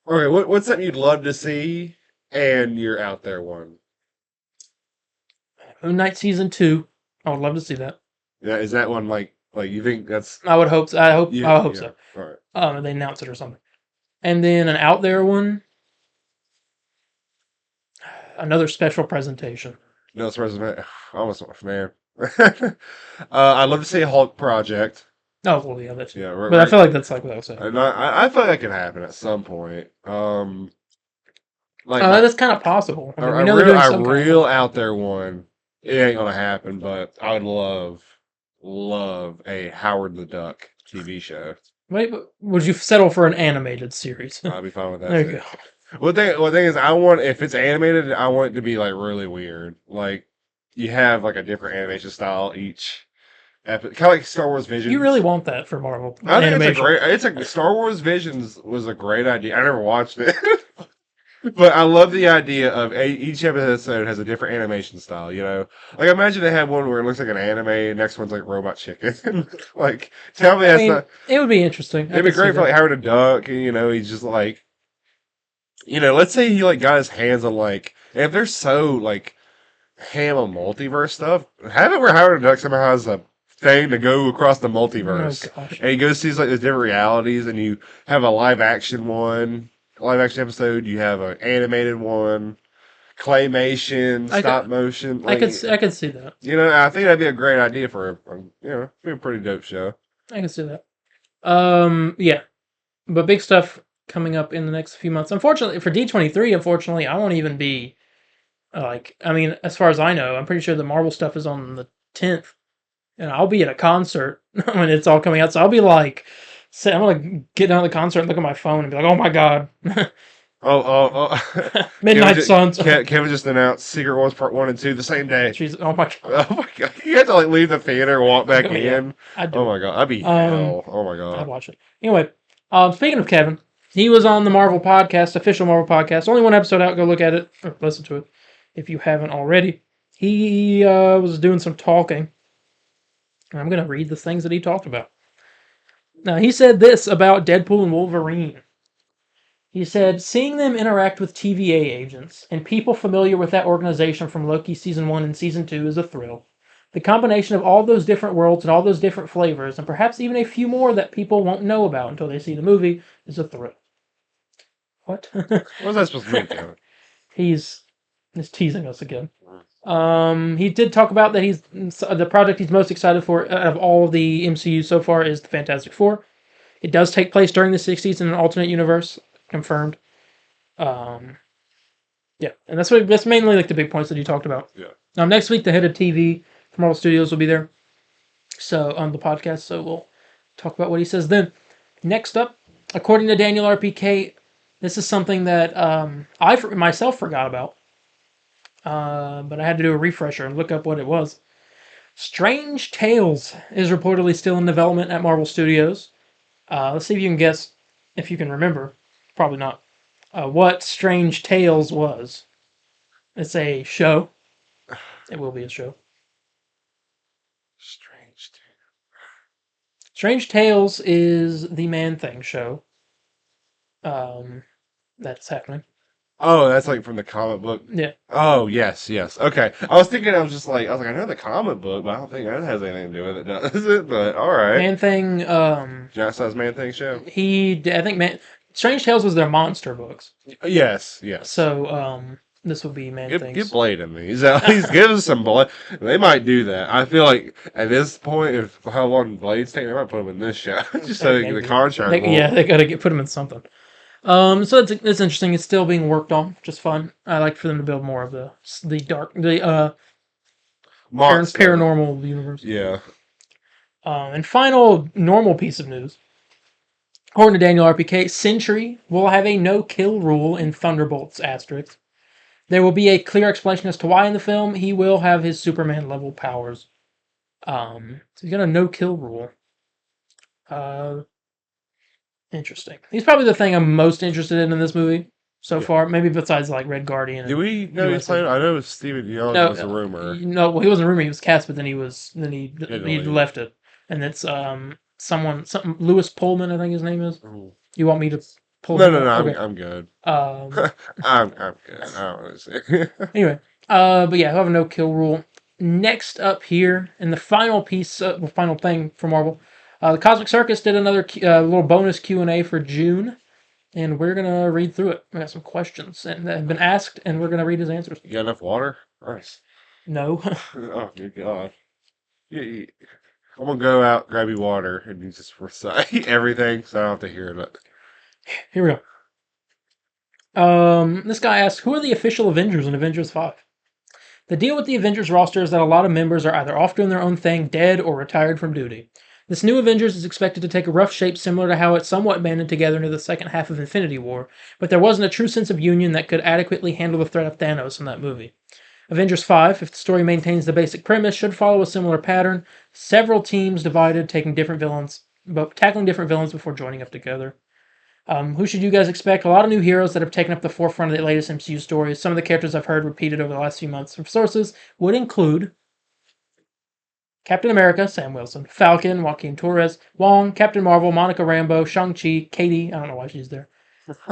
Okay, what's something you'd love to see? And you're out there one. Moon Knight season 2. I would love to see that. Yeah, is that one like you think that's? I would hope so. I hope so. All right. And they announce it or something. And then an out there one. Another special presentation. No, it's presentation. Almost man. I'd love to see a Hulk project. Oh, well, yeah, that's Yeah, but I feel like that's like what I was saying. And I feel like that can happen at some point. Like That's kind of possible. I mean, we know they're real, doing some kind of real out there one. It ain't gonna happen, but I would love a Howard the Duck TV show. Wait, but would you settle for an animated series? I'd be fine with that There you too. go. One thing is, I want if it's animated, I want it to be like really weird. Like you have like a different animation style each episode, kind of like Star Wars Visions. You really want that for Marvel I think animation? it's a Star Wars Visions was a great idea. I never watched it. But I love the idea of each episode has a different animation style, you know? Like, imagine they have one where it looks like an anime, next one's like Robot Chicken. Like, tell me I that's mean, not... it would be interesting. It'd be great for, like, Howard a Duck, and, you know, he's just, like... You know, let's say he, like, got his hands on, like... If they're so, like, ham on multiverse stuff, have it where Howard a Duck somehow has a thing to go across the multiverse. Oh, gosh. And he goes sees, like, the different realities, and you have a live action episode, you have an animated one, claymation, stop motion. Like, I could see that. You know, I think that'd be a great idea for be a pretty dope show. I can see that. Yeah, but big stuff coming up in the next few months. Unfortunately, for D23, I won't even be I mean, as far as I know, I'm pretty sure the Marvel stuff is on the 10th, and I'll be at a concert when it's all coming out. So I'll be like, I'm gonna get down to the concert and look at my phone and be like, oh my god. Midnight Suns. Kevin just announced Secret Wars Part 1 and 2 the same day. Jeez, oh my god. Oh my god. You have to like leave the theater and walk back in. I'd do Oh my god. That'd be hell. Oh my I'd god. watch it. Anyway, speaking of Kevin, he was on the Marvel podcast, official Marvel podcast. Only one episode out. Go look at it or listen to it if you haven't already. He was doing some talking. And I'm going to read the things that he talked about. Now, he said this about Deadpool and Wolverine. He said, seeing them interact with TVA agents and people familiar with that organization from Loki Season 1 and Season 2 is a thrill. The combination of all those different worlds and all those different flavors, and perhaps even a few more that people won't know about until they see the movie, is a thrill. What? What's that supposed to mean, Kevin? He's teasing us again. He did talk about that the project he's most excited for out of all of the MCU so far is the Fantastic Four. It does take place during the 60s in an alternate universe, confirmed. Yeah, and that's mainly like the big points that he talked about. Yeah. Next week the head of TV from Marvel Studios will be there. So on the podcast, so we'll talk about what he says then. Next up, according to Daniel RPK, this is something that I myself forgot about. But I had to do a refresher and look up what it was. Strange Tales is reportedly still in development at Marvel Studios. Let's see if you can guess, if you can remember. Probably not. What Strange Tales was. It's a show. It will be a show. Strange Tales is the Man-Thing show. That's happening. Oh, that's like from the comic book? Yeah. Oh, yes. Okay. I was like, I know the comic book, but I don't think that has anything to do with it, does it? But, alright. Man-Thing, Giant Size Man-Thing show? I think Strange Tales was their monster books. Yes. So, this would be Man-Thing's. Get Blade in these. At least give us some Blade. They might do that. I feel like at this point, if how long Blade's taking, they might put him in this show. Just so the contract they gotta put him in something. So it's interesting. It's still being worked on. Just fun. I like for them to build more of the paranormal universe. Yeah. And final normal piece of news. According to Daniel RPK, Sentry will have a no-kill rule in Thunderbolts asterisk. There will be a clear explanation as to why in the film he will have his Superman level powers. So he's got a no-kill rule. Interesting. He's probably the thing I'm most interested in this movie so far. Maybe besides like Red Guardian. Do we know he's playing? I know Steven Yeun was a rumor. No, well, he wasn't a rumor. He was cast, but then he left it, and it's something Lewis Pullman, I think his name is. You want me to pull? No. Okay. I'm good. I'm good. I don't want to say. Anyway, but yeah, he'll have a no kill rule. Next up here, and the final thing for Marvel. The Cosmic Circus did another little bonus Q&A for June, and we're going to read through it. We got some questions that have been asked, and we're going to read his answers. You got enough water? Nice. No. Oh, good God. I'm gonna go out, grab you water, and you just recite everything, so I don't have to hear it. Here we go. This guy asks, who are the official Avengers in Avengers 5? The deal with the Avengers roster is that a lot of members are either off doing their own thing, dead, or retired from duty. This new Avengers is expected to take a rough shape similar to how it somewhat banded together into the second half of Infinity War, but there wasn't a true sense of union that could adequately handle the threat of Thanos in that movie. Avengers 5, if the story maintains the basic premise, should follow a similar pattern. Several teams divided, tackling different villains before joining up together. Who should you guys expect? A lot of new heroes that have taken up the forefront of the latest MCU stories. Some of the characters I've heard repeated over the last few months from sources would include Captain America, Sam Wilson, Falcon, Joaquin Torres, Wong, Captain Marvel, Monica Rambeau, Shang-Chi, Katie, I don't know why she's there,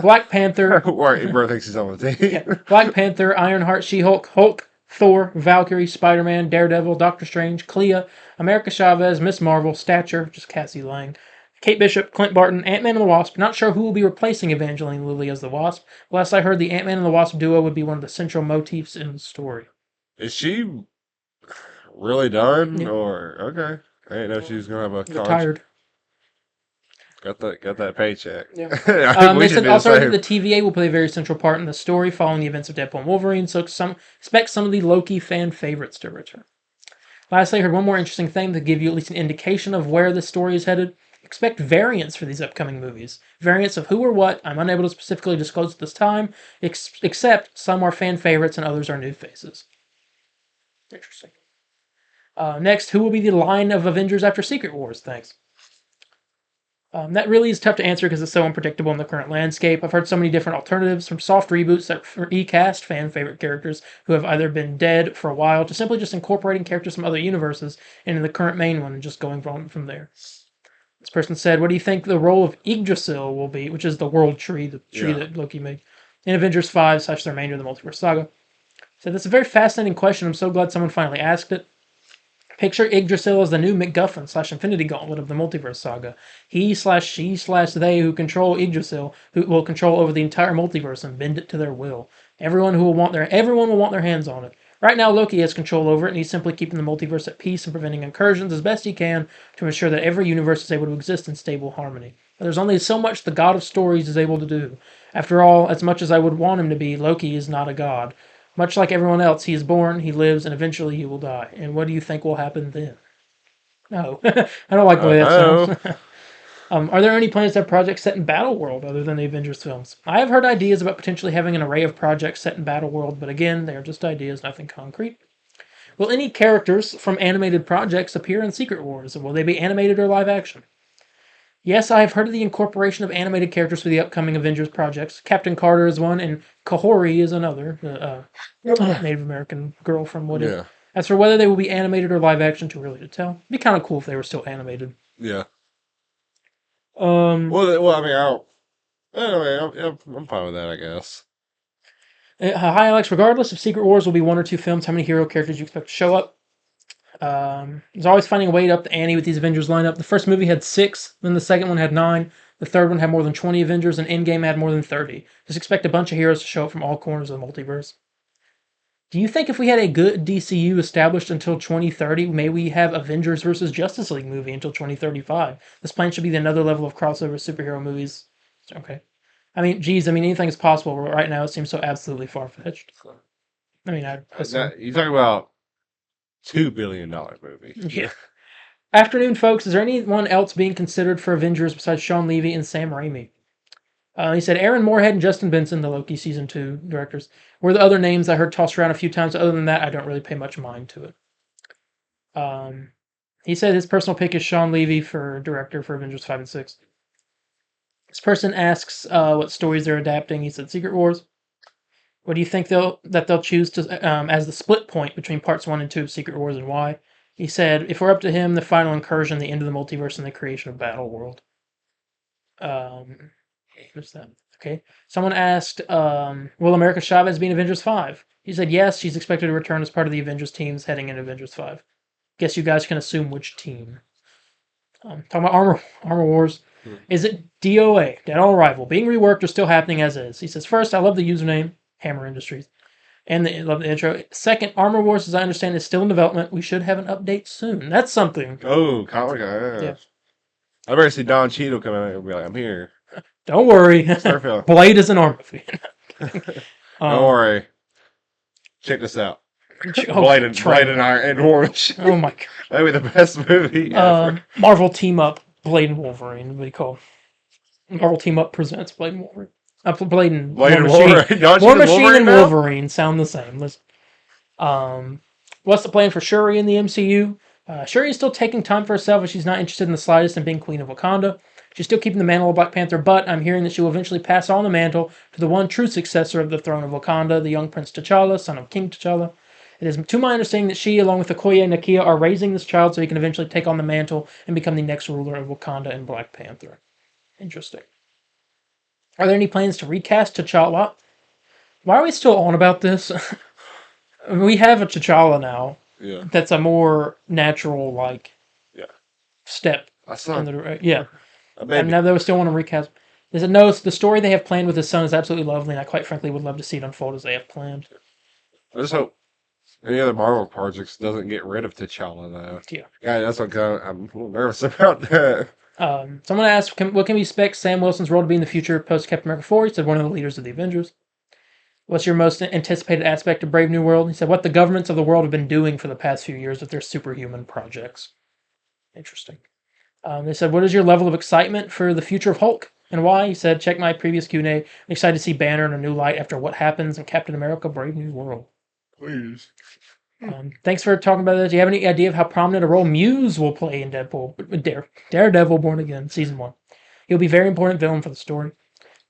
Black Panther, Bro thinks he's on the team. yeah, Black Panther, Ironheart, She-Hulk, Hulk, Thor, Valkyrie, Spider-Man, Daredevil, Doctor Strange, Clea, America Chavez, Miss Marvel, Stature, just Cassie Lang, Kate Bishop, Clint Barton, Ant-Man and the Wasp. Not sure who will be replacing Evangeline Lilly as the Wasp. Last I heard, the Ant-Man and the Wasp duo would be one of the central motifs in the story. Is she really done? Yeah. Or okay. I didn't know she was gonna have a contract. Retired. Got that paycheck. Yeah. We They should said do also the that same. the TVA will play a very central part in the story following the events of Deadpool and Wolverine, so expect some of the Loki fan favorites to return. Lastly, I heard one more interesting thing to give you at least an indication of where the story is headed. Expect variants for these upcoming movies. Variants of who or what, I'm unable to specifically disclose at this time, except some are fan favorites and others are new faces. Interesting. Next, who will be the line of Avengers after Secret Wars? Thanks. That really is tough to answer because it's so unpredictable in the current landscape. I've heard so many different alternatives, from soft reboots that recast fan favorite characters who have either been dead for a while to simply just incorporating characters from other universes into the current main one and just going from there. This person said, what do you think the role of Yggdrasil will be, which is the world tree, the tree that Loki made, in Avengers 5 / the remainder of the multiverse saga? So that's a very fascinating question. I'm so glad someone finally asked it. Picture Yggdrasil as the new MacGuffin / Infinity Gauntlet of the multiverse saga. He / she / they who control Yggdrasil, who will control over the entire multiverse and bend it to their will. Everyone will want their hands on it. Right now, Loki has control over it, and he's simply keeping the multiverse at peace and preventing incursions as best he can to ensure that every universe is able to exist in stable harmony. But there's only so much the god of stories is able to do. After all, as much as I would want him to be, Loki is not a god. Much like everyone else, he is born, he lives, and eventually he will die. And what do you think will happen then? No. I don't like the way that sounds. Are there any plans to have projects set in Battleworld other than the Avengers films? I have heard ideas about potentially having an array of projects set in Battleworld, but again, they are just ideas, nothing concrete. Will any characters from animated projects appear in Secret Wars? Will they be animated or live action? Yes, I have heard of the incorporation of animated characters for the upcoming Avengers projects. Captain Carter is one, and Kahori is another. Native American girl from What If. As for whether they will be animated or live action, too early to tell. It'd be kind of cool if they were still animated. Yeah. Um. Well, I mean, I'm fine with that, I guess. Hi, Alex. Regardless if Secret Wars will be 1 or 2 films, how many hero characters do you expect to show up? There's always finding a way to up the ante with these Avengers lineup. The first movie had 6, then the second one had 9, the third one had more than 20 Avengers, and Endgame had more than 30. Just expect a bunch of heroes to show up from all corners of the multiverse. Do you think if we had a good DCU established until 2030, may we have Avengers versus Justice League movie until 2035? This plan should be another level of crossover superhero movies. Okay. I mean, anything is possible, but right now it seems so absolutely far-fetched. I mean, I assume. You talking about $2 billion movie. Yeah. Afternoon, folks. Is there anyone else being considered for Avengers besides Sean Levy and Sam Raimi? He said Aaron Moorhead and Justin Benson, the Loki Season 2 directors, were the other names I heard tossed around a few times. Other than that, I don't really pay much mind to it. He said his personal pick is Sean Levy for director for Avengers 5 and 6. This person asks what stories they're adapting. He said Secret Wars. What do you think they'll choose to as the split point between parts 1 and 2 of Secret Wars, and why? He said, if we're up to him, the final incursion, the end of the multiverse, and the creation of Battleworld. What's that? Okay. Someone asked, will America Chavez be in Avengers 5? He said yes, she's expected to return as part of the Avengers teams heading into Avengers 5. Guess you guys can assume which team. Talking about Armor Wars. Is it DOA, Dead on Arrival, being reworked or still happening as is? He says, first, I love the username, Hammer Industries. And love the intro. Second, Armor Wars, as I understand, is still in development. We should have an update soon. That's something. Oh, comic, yeah. Yeah. I better see Don Cheadle come out and be like, I'm here. Don't worry. Starfield. Blade is an armor fan. Don't worry. Check this out. Oh, Blade and Iron and War Machine. Oh my god. That'd be the best movie ever. Marvel team up Blade and Wolverine. What do you call it? Marvel team up presents Blade and Wolverine. Blade and Blade War and Machine. Wolverine. Don't you War do Machine Wolverine and now? Wolverine sound the same. What's the plan for Shuri in the MCU? Shuri is still taking time for herself, and she's not interested in the slightest in being Queen of Wakanda. She's still keeping the mantle of Black Panther, but I'm hearing that she will eventually pass on the mantle to the one true successor of the throne of Wakanda, the young Prince T'Challa, son of King T'Challa. It is to my understanding that she, along with Okoye and Nakia, are raising this child so he can eventually take on the mantle and become the next ruler of Wakanda and Black Panther. Interesting. Are there any plans to recast T'Challa? Why are we still on about this? We have a T'Challa now. Yeah. That's a more natural, step. I saw. Yeah. A And baby. now they still want to recast. They said, no, the story they have planned with his son is absolutely lovely, and I quite frankly would love to see it unfold as they have planned. I just hope any other Marvel projects doesn't get rid of T'Challa, though. Yeah. That's what I'm a little nervous about that. Someone asked, what can we expect Sam Wilson's role to be in the future post Captain America 4? He said, one of the leaders of the Avengers. What's your most anticipated aspect of Brave New World? He said, what the governments of the world have been doing for the past few years with their superhuman projects. Interesting. They said, what is your level of excitement for the future of Hulk? And why? He said, check my previous Q&A. I'm excited to see Banner in a new light after what happens in Captain America Brave New World. Please. Thanks for talking about this. Do you have any idea of how prominent a role Muse will play in Daredevil Born Again, Season 1? He'll be a very important villain for the story.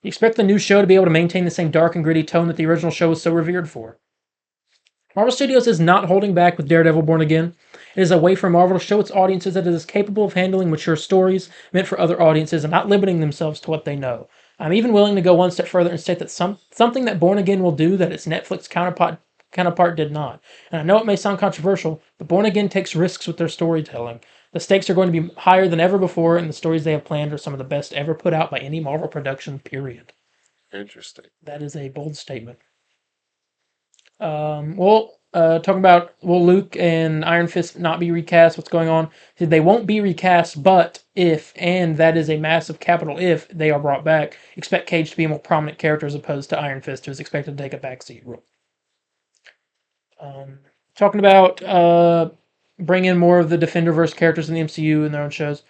You expect the new show to be able to maintain the same dark and gritty tone that the original show was so revered for. Marvel Studios is not holding back with Daredevil Born Again. It is a way for Marvel to show its audiences that it is capable of handling mature stories meant for other audiences and not limiting themselves to what they know. I'm even willing to go one step further and state that something that Born Again will do that its Netflix counterpart did not. And I know it may sound controversial, but Born Again takes risks with their storytelling. The stakes are going to be higher than ever before, and the stories they have planned are some of the best ever put out by any Marvel production, period. Interesting. That is a bold statement. Talking about, will Luke and Iron Fist not be recast? What's going on? They won't be recast, but if, and that is a massive capital if, they are brought back, expect Cage to be a more prominent character as opposed to Iron Fist, who is expected to take a backseat role. Talking about bring in more of the Defenderverse characters in the MCU in their own shows.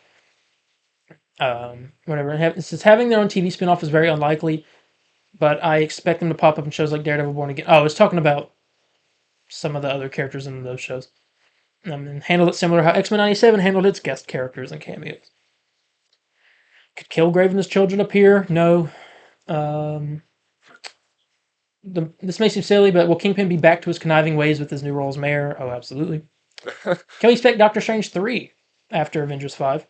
Whatever. It says having their own TV spinoff is very unlikely, but I expect them to pop up in shows like Daredevil Born Again. Oh, I was talking about some of the other characters in those shows. And handled it similar how X-Men 97 handled its guest characters and cameos. Could Kilgrave and his children appear? No. This may seem silly, but will Kingpin be back to his conniving ways with his new role as mayor? Oh, absolutely. Can we expect Doctor Strange 3 after Avengers 5?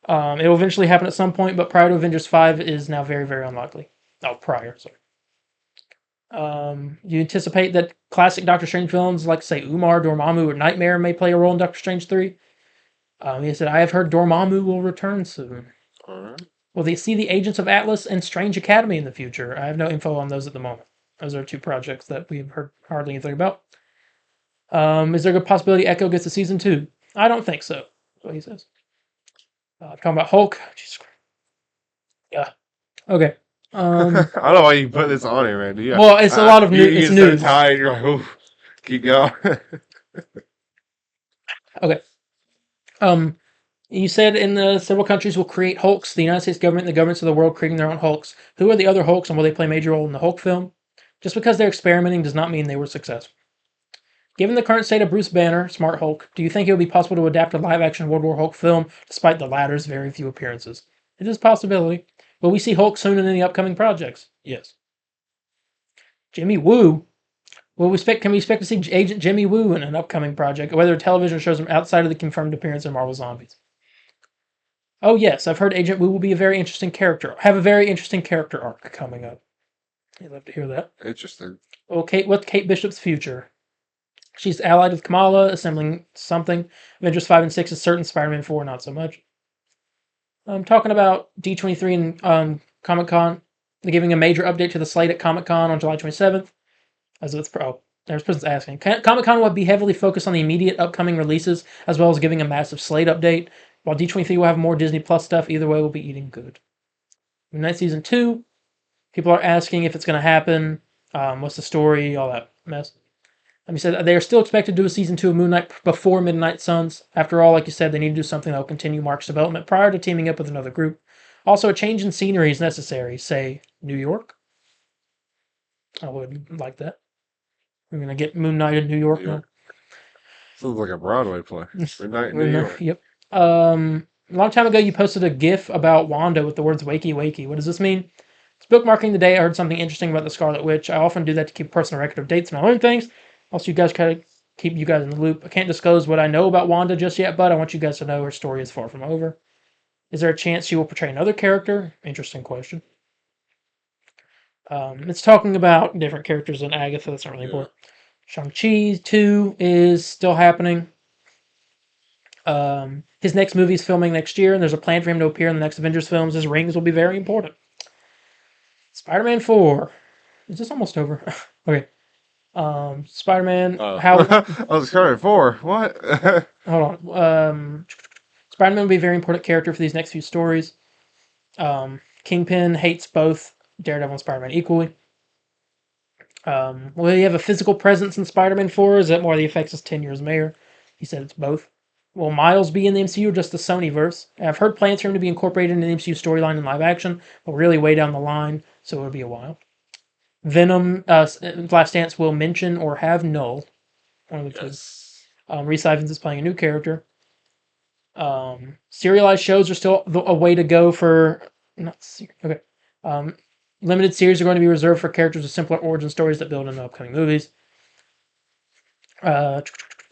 It will eventually happen at some point, but prior to Avengers 5 is now very, very unlikely. Oh, prior, sorry. Do you anticipate that classic Doctor Strange villains like, say, Umar, Dormammu, or Nightmare may play a role in Doctor Strange 3? He said, I have heard Dormammu will return soon. Alright. Will they see the Agents of Atlas and Strange Academy in the future? I have no info on those at the moment. Those are two projects that we've heard hardly anything about. Is there a good possibility Echo gets a season 2? I don't think so. That's what he says. Talking about Hulk. Jesus Christ. Yeah. Okay. I don't know why you put this on here, man. Yeah. Well, it's a lot of news. You It's get news. so tired, you're like, oof. Keep going. Okay. You said in the several countries will create Hulks. The United States government and the governments of the world creating their own Hulks. Who are the other Hulks and will they play a major role in the Hulk film? Just because they're experimenting does not mean they were successful. Given the current state of Bruce Banner, Smart Hulk, do you think it would be possible to adapt a live-action World War Hulk film despite the latter's very few appearances? It is a possibility. Will we see Hulk soon in any upcoming projects? Yes. Jimmy Woo. Can we expect to see Agent Jimmy Woo in an upcoming project, or whether television shows him outside of the confirmed appearance in Marvel Zombies? Oh yes, I've heard Agent Woo will be a very interesting character. Have a very interesting character arc coming up. I'd love to hear that. Interesting. Well, what's Kate Bishop's future? She's allied with Kamala, assembling something. Avengers 5 and 6 is certain. Spider-Man 4, not so much. I'm talking about D23 and Comic-Con. They're giving a major update to the slate at Comic-Con on July 27th. As it's There's person's asking. Comic-Con will be heavily focused on the immediate upcoming releases, as well as giving a massive slate update. While D23 will have more Disney Plus stuff, either way, we'll be eating good. Moon Knight Season 2, people are asking if it's going to happen, what's the story, all that mess. Let me say they are still expected to do a Season 2 of Moon Knight before Midnight Suns. After all, like you said, they need to do something that will continue Mark's development prior to teaming up with another group. Also, a change in scenery is necessary, say, New York. I would like that. We're going to get Moon Knight in New York now. Sounds like a Broadway play. Midnight in New York. Yep. A long time ago, you posted a GIF about Wanda with the words "wakey wakey." What does this mean? It's bookmarking the day. I heard something interesting about the Scarlet Witch. I often do that to keep a personal record of dates and I learn things. Also, you guys kind of keep you guys in the loop. I can't disclose what I know about Wanda just yet, but I want you guys to know her story is far from over. Is there a chance she will portray another character? Interesting question. It's talking about different characters than Agatha. That's not really important. Shang-Chi 2 is still happening. His next movie is filming next year, and there's a plan for him to appear in the next Avengers films. His rings will be very important. Spider-Man 4. Is this almost over? Okay. Spider-Man. How? I was Spider-Man 4. What? Hold on. Spider-Man will be a very important character for these next few stories. Kingpin hates both Daredevil and Spider-Man equally. Will he have a physical presence in Spider-Man 4? Is that more the effects as 10 years mayor? He said it's both. Will Miles be in the MCU or just the Sonyverse? I've heard plans for him to be incorporated into the MCU storyline in live action, but really way down the line, so it'll be a while. Venom, Last Dance will mention or have Null. One of the two. Rhys Ifans is playing a new character. Serialized shows are still a way to go for... Okay. Limited series are going to be reserved for characters with simpler origin stories that build into upcoming movies.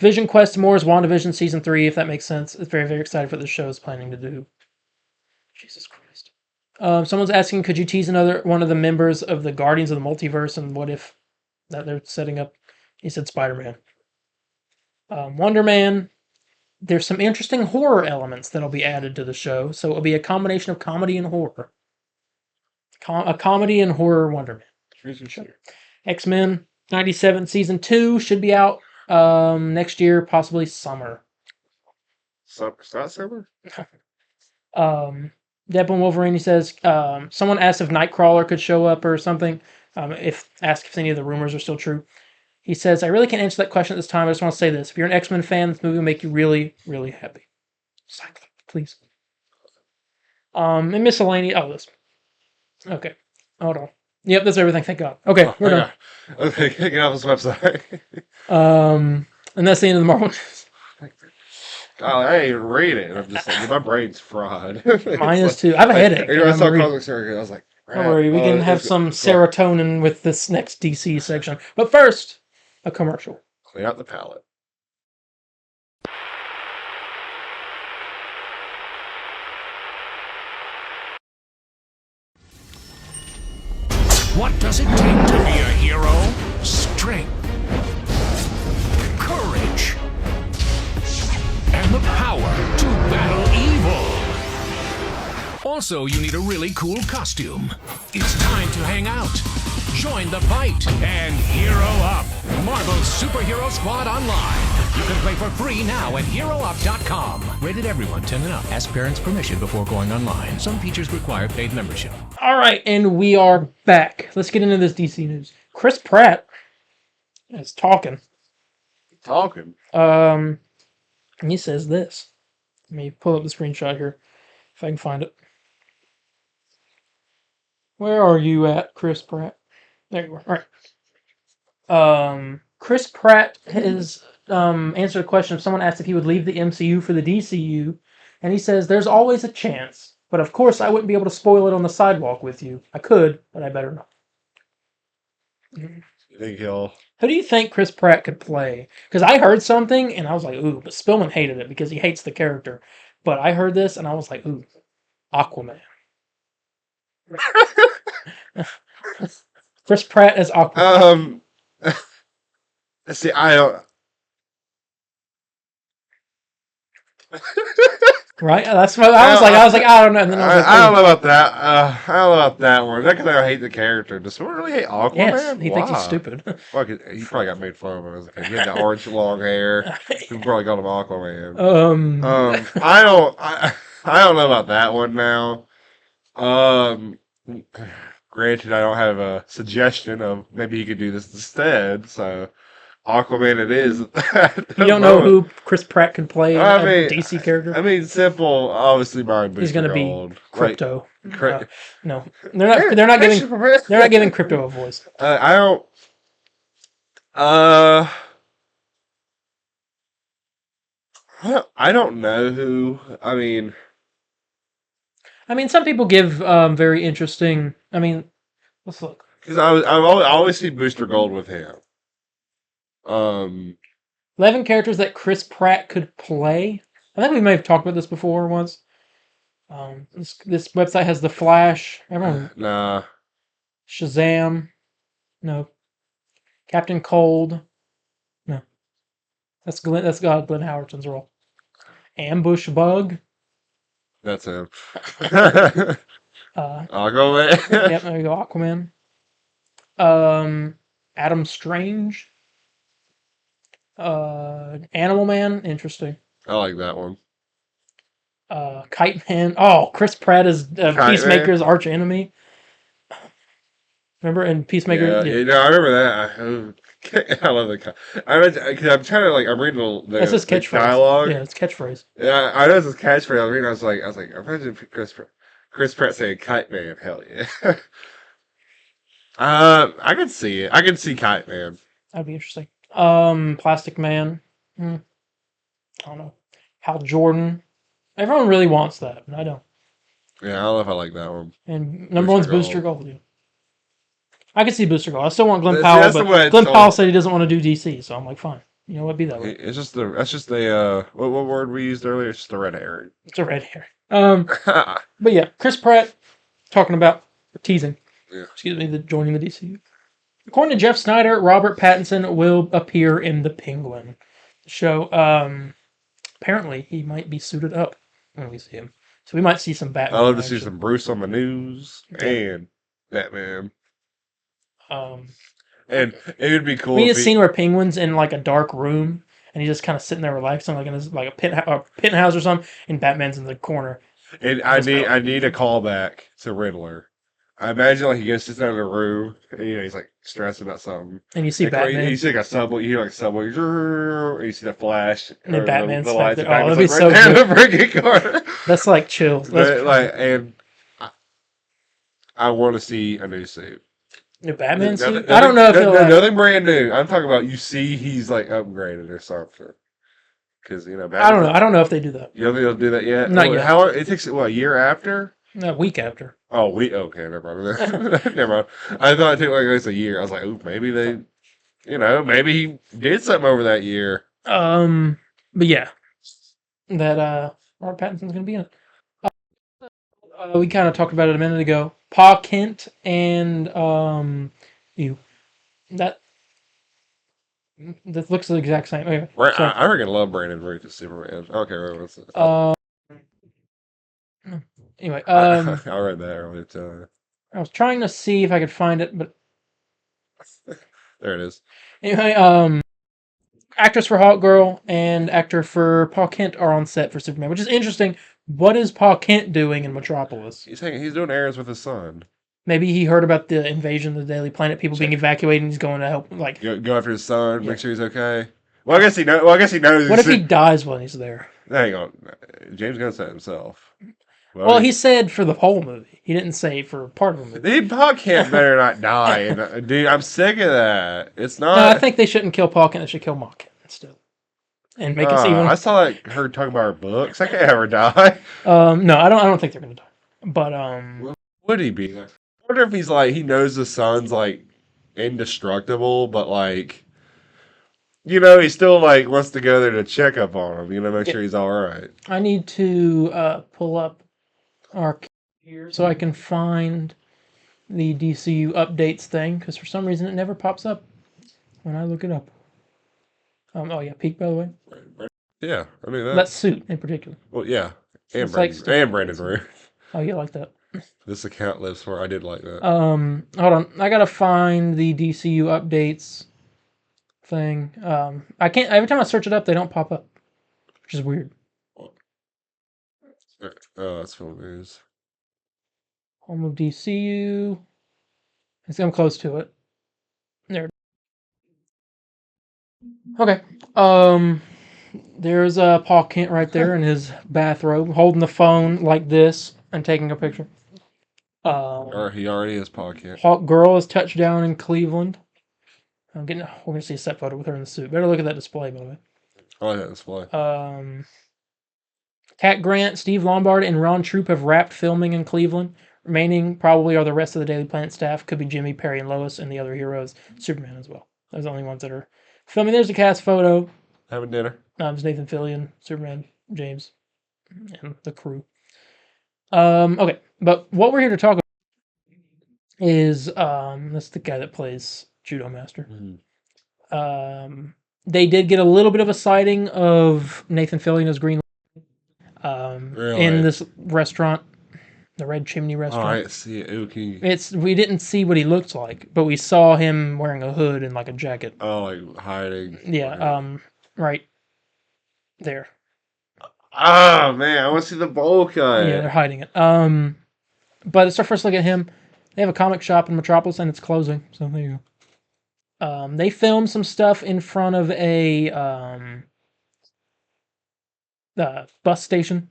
Vision Quest more is WandaVision Season 3, if that makes sense. It's very, very excited for what the show is planning to do. Jesus Christ. Someone's asking, could you tease another one of the members of the Guardians of the Multiverse, and what if that they're setting up? He said Spider-Man. Wonder Man. There's some interesting horror elements that'll be added to the show, so it'll be a combination of comedy and horror. A comedy and horror Wonder Man. Sure. X-Men 97 Season 2 should be out next year, possibly summer. It's not summer? Deadpool Wolverine, he says, someone asked if Nightcrawler could show up or something, asked if any of the rumors are still true. He says, I really can't answer that question at this time. I just want to say this. If you're an X-Men fan, this movie will make you really, really happy. Cyclops, please. And miscellaneous. Oh, this. Okay. Hold on. Yep, that's everything. Thank God. Okay, we're done. Okay, get off this website. And that's the end of the Marvel news. I ain't reading it. I'm just like, my brain's fried. Mine is too. I have a headache. I saw Cosmic Circuit. I was like, don't worry, we can have some serotonin with this next DC section. But first, a commercial. Clean out the palate. What does it take to be a hero? Strength, courage, and the power to battle evil. Also, you need a really cool costume. It's time to hang out. Join the fight and hero up. Marvel's Superhero Squad Online. You can play for free now at HeroUp.com. Rated everyone 10 and up. Ask parents' permission before going online. Some features require paid membership. All right, and we are back. Let's get into this DC news. Chris Pratt is talking. And he says this. Let me pull up the screenshot here, if I can find it. Where are you at, Chris Pratt? There you are. All right. Chris Pratt has answered a question if someone asked if he would leave the MCU for the DCU, and he says, there's always a chance, but of course I wouldn't be able to spoil it on the sidewalk with you. I could, but I better not. You think he'll... Who do you think Chris Pratt could play? Because I heard something, and I was like, ooh, but Spillman hated it because he hates the character. But I heard this, and I was like, ooh, Aquaman. Chris Pratt as Aquaman. See, I don't... Right? That's what I was like. I don't know. And then I was like, I don't know about that. I don't know about that one. Not because I hate the character. Does someone really hate Aquaman? yes, he thinks he's Why? stupid. Well, he probably got made fun of when I was a kid. He had the orange long hair. People probably called him Aquaman. I don't know about that one now. Um, Granted, I don't have a suggestion of maybe he could do this instead. So Aquaman, it is. You don't know who Chris Pratt could play I a mean, DC character? I mean, simple. Obviously, mine. He's going to be Gold. Crypto. Like, No, they're not giving Crypto a voice. I don't. Uh, I don't know who. I mean, Some people give very interesting. Let's look. because I always see Booster Gold with him. 11 characters that Chris Pratt could play. I think we may have talked about this before once. This website has The Flash. Everyone. Nah. Shazam. No. Captain Cold. No. That's Glenn Howerton's role. Ambush Bug. That's him. Yep, Aquaman. there you go. Aquaman. Adam Strange. Animal Man. Interesting. I like that one. Kite Man. Oh, Chris Pratt is Peacemaker's arch enemy. Remember in Peacemaker? Yeah, I remember that. I love that. I'm trying to I'm reading That's his the catchphrase. dialogue. Yeah, it's catchphrase. Yeah, I know it's his catchphrase. I was like, imagine Chris Pratt saying "Kite Man." Hell yeah. I can see it. I can see Kite Man. That'd be interesting. Plastic Man. I don't know. Hal Jordan. Everyone really wants that, but I don't. Yeah, I don't know if I like that one. And number one's Booster Gold. Yeah. I can see Booster Gold. I still want Glenn See, Powell, that's the but way Glenn Powell said he doesn't want to do DC, so I'm like, fine. You know what? Be that way. It's just that's just the what word we used earlier? It's just the red herring. It's a red hair. But yeah, Chris Pratt talking about teasing. Yeah. Excuse me, joining the DCU. According to Jeff Snyder, Robert Pattinson will appear in The Penguin show. Apparently, he might be suited up when we see him. So we might see some Batman. I love to see some Bruce on the news and Batman. And it would be cool. We need a scene where Penguin's in like a dark room and he's just kind of sitting there relaxing, like in his like a penthouse or something, and Batman's in the corner. And I need a callback to Riddler. I imagine he goes sits down in a room and he's like stressing about something. And you see Batman. You see like a subway, you hear like a subway, and you see the flash. And then Batman's the lights. there. Oh, that'd be so good. That's like chills. And I want to see a new suit. New Batman suit? I don't know if nothing brand new. I'm talking about you see he's like upgraded or something. Because Batman, I don't know. I don't know if they do that. You don't think they'll do that yet? Not yet. How long? It takes a year after? A week after. Oh, okay, never mind. Never mind. I thought it took like at least a year. I was like, ooh, maybe they, maybe he did something over that year. But yeah, that Robert Pattinson's gonna be in it. We kind of talked about it a minute ago. Pa Kent and that looks the exact same. Okay, I freaking love Brandon Root as Superman. Okay, what's it? Anyway, I read that earlier too. I was trying to see if I could find it, but there it is. Anyway, actress for Hawkgirl and actor for Pa Kent are on set for Superman, which is interesting. What is Pa Kent doing in Metropolis? He's doing errands with his son. Maybe he heard about the invasion of the Daily Planet, people being evacuated, and he's going to help. Like go after his son, make sure he's okay. Well, I guess he knows. What if he dies while he's there? Hang on, James Gunn said himself. Well, he said for the whole movie. He didn't say for part of the movie. The Pa Kent better not die. Dude, I'm sick of that. It's not. No, I think they shouldn't kill Pa Kent. They should kill Ma Kent instead. And make us even. I saw her talking about her books. I can't have her die. No, I don't think they're gonna die. But would he be? I wonder if he's he knows the son's indestructible, but he still wants to go there to check up on him. Make sure he's all right. I need to pull up our here so I can find the DCU updates thing, because for some reason it never pops up when I look it up. Oh yeah, peak by the way. Yeah, I mean that suit in particular. Well, yeah, And It's like Brandon, stuff and like Brandon this. Rue. Oh, you like that? This account lives for. I did like that. Hold on. I gotta find the DCU updates thing. I can't. Every time I search it up, they don't pop up, which is weird. Oh, that's film news. Home of DCU. I'm close to it. There. Okay. There's Paul Kent right there in his bathrobe, holding the phone like this and taking a picture. He already is podcast. Hawk Girl is touchdown in Cleveland. We're gonna see a set photo with her in the suit. Better look at that display, by the way. I like that display. Cat Grant, Steve Lombard, and Ron Troop have wrapped filming in Cleveland. Remaining probably are the rest of the Daily Planet staff. Could be Jimmy, Perry, and Lois, and the other heroes. Superman as well. Those are the only ones that are filming. There's the cast photo. Having dinner. It's Nathan Fillion, Superman, James, and the crew. Okay, but what we're here to talk about is that's the guy that plays Judo Master. Mm-hmm. They did get a little bit of a sighting of Nathan Fillion as Green Really? in this restaurant, the Red Chimney Oh, restaurant. I didn't see it. Ooh, can you... We didn't see what he looked like, but we saw him wearing a hood and like a jacket. Oh, like hiding. Yeah, right there. Oh man, I want to see the bowl cut. Yeah, they're hiding it. But it's our first look at him. They have a comic shop in Metropolis and it's closing, so there you go. They filmed some stuff in front of a bus station.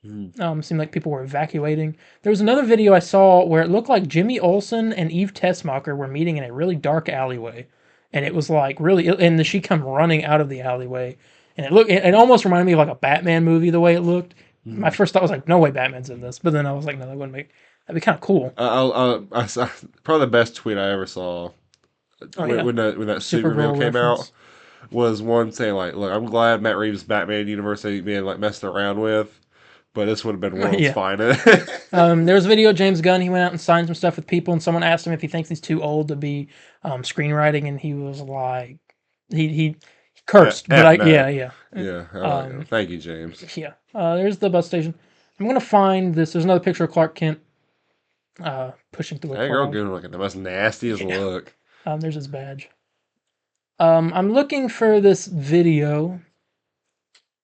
Seemed like people were evacuating. There was another video I saw where it looked like Jimmy Olsen and Eve Tessmacher were meeting in a really dark alleyway, and it was like really, and she come running out of the alleyway, and it almost reminded me of like a Batman movie the way it looked. My first thought was like, no way Batman's in this, but then I was like, no, that'd be kind of cool. I saw probably the best tweet I ever saw when that Super reveal came out was one saying like, look, I'm glad Matt Reeves' Batman universe ain't being like messed around with. But this would have been world's finest. There was a video of James Gunn. He went out and signed some stuff with people, and someone asked him if he thinks he's too old to be screenwriting, and he was like, he cursed. But yeah. Thank you, James. Yeah. There's the bus station. I'm gonna find this. There's another picture of Clark Kent pushing through a That girl giving like the most nastiest look. There's his badge. I'm looking for this video.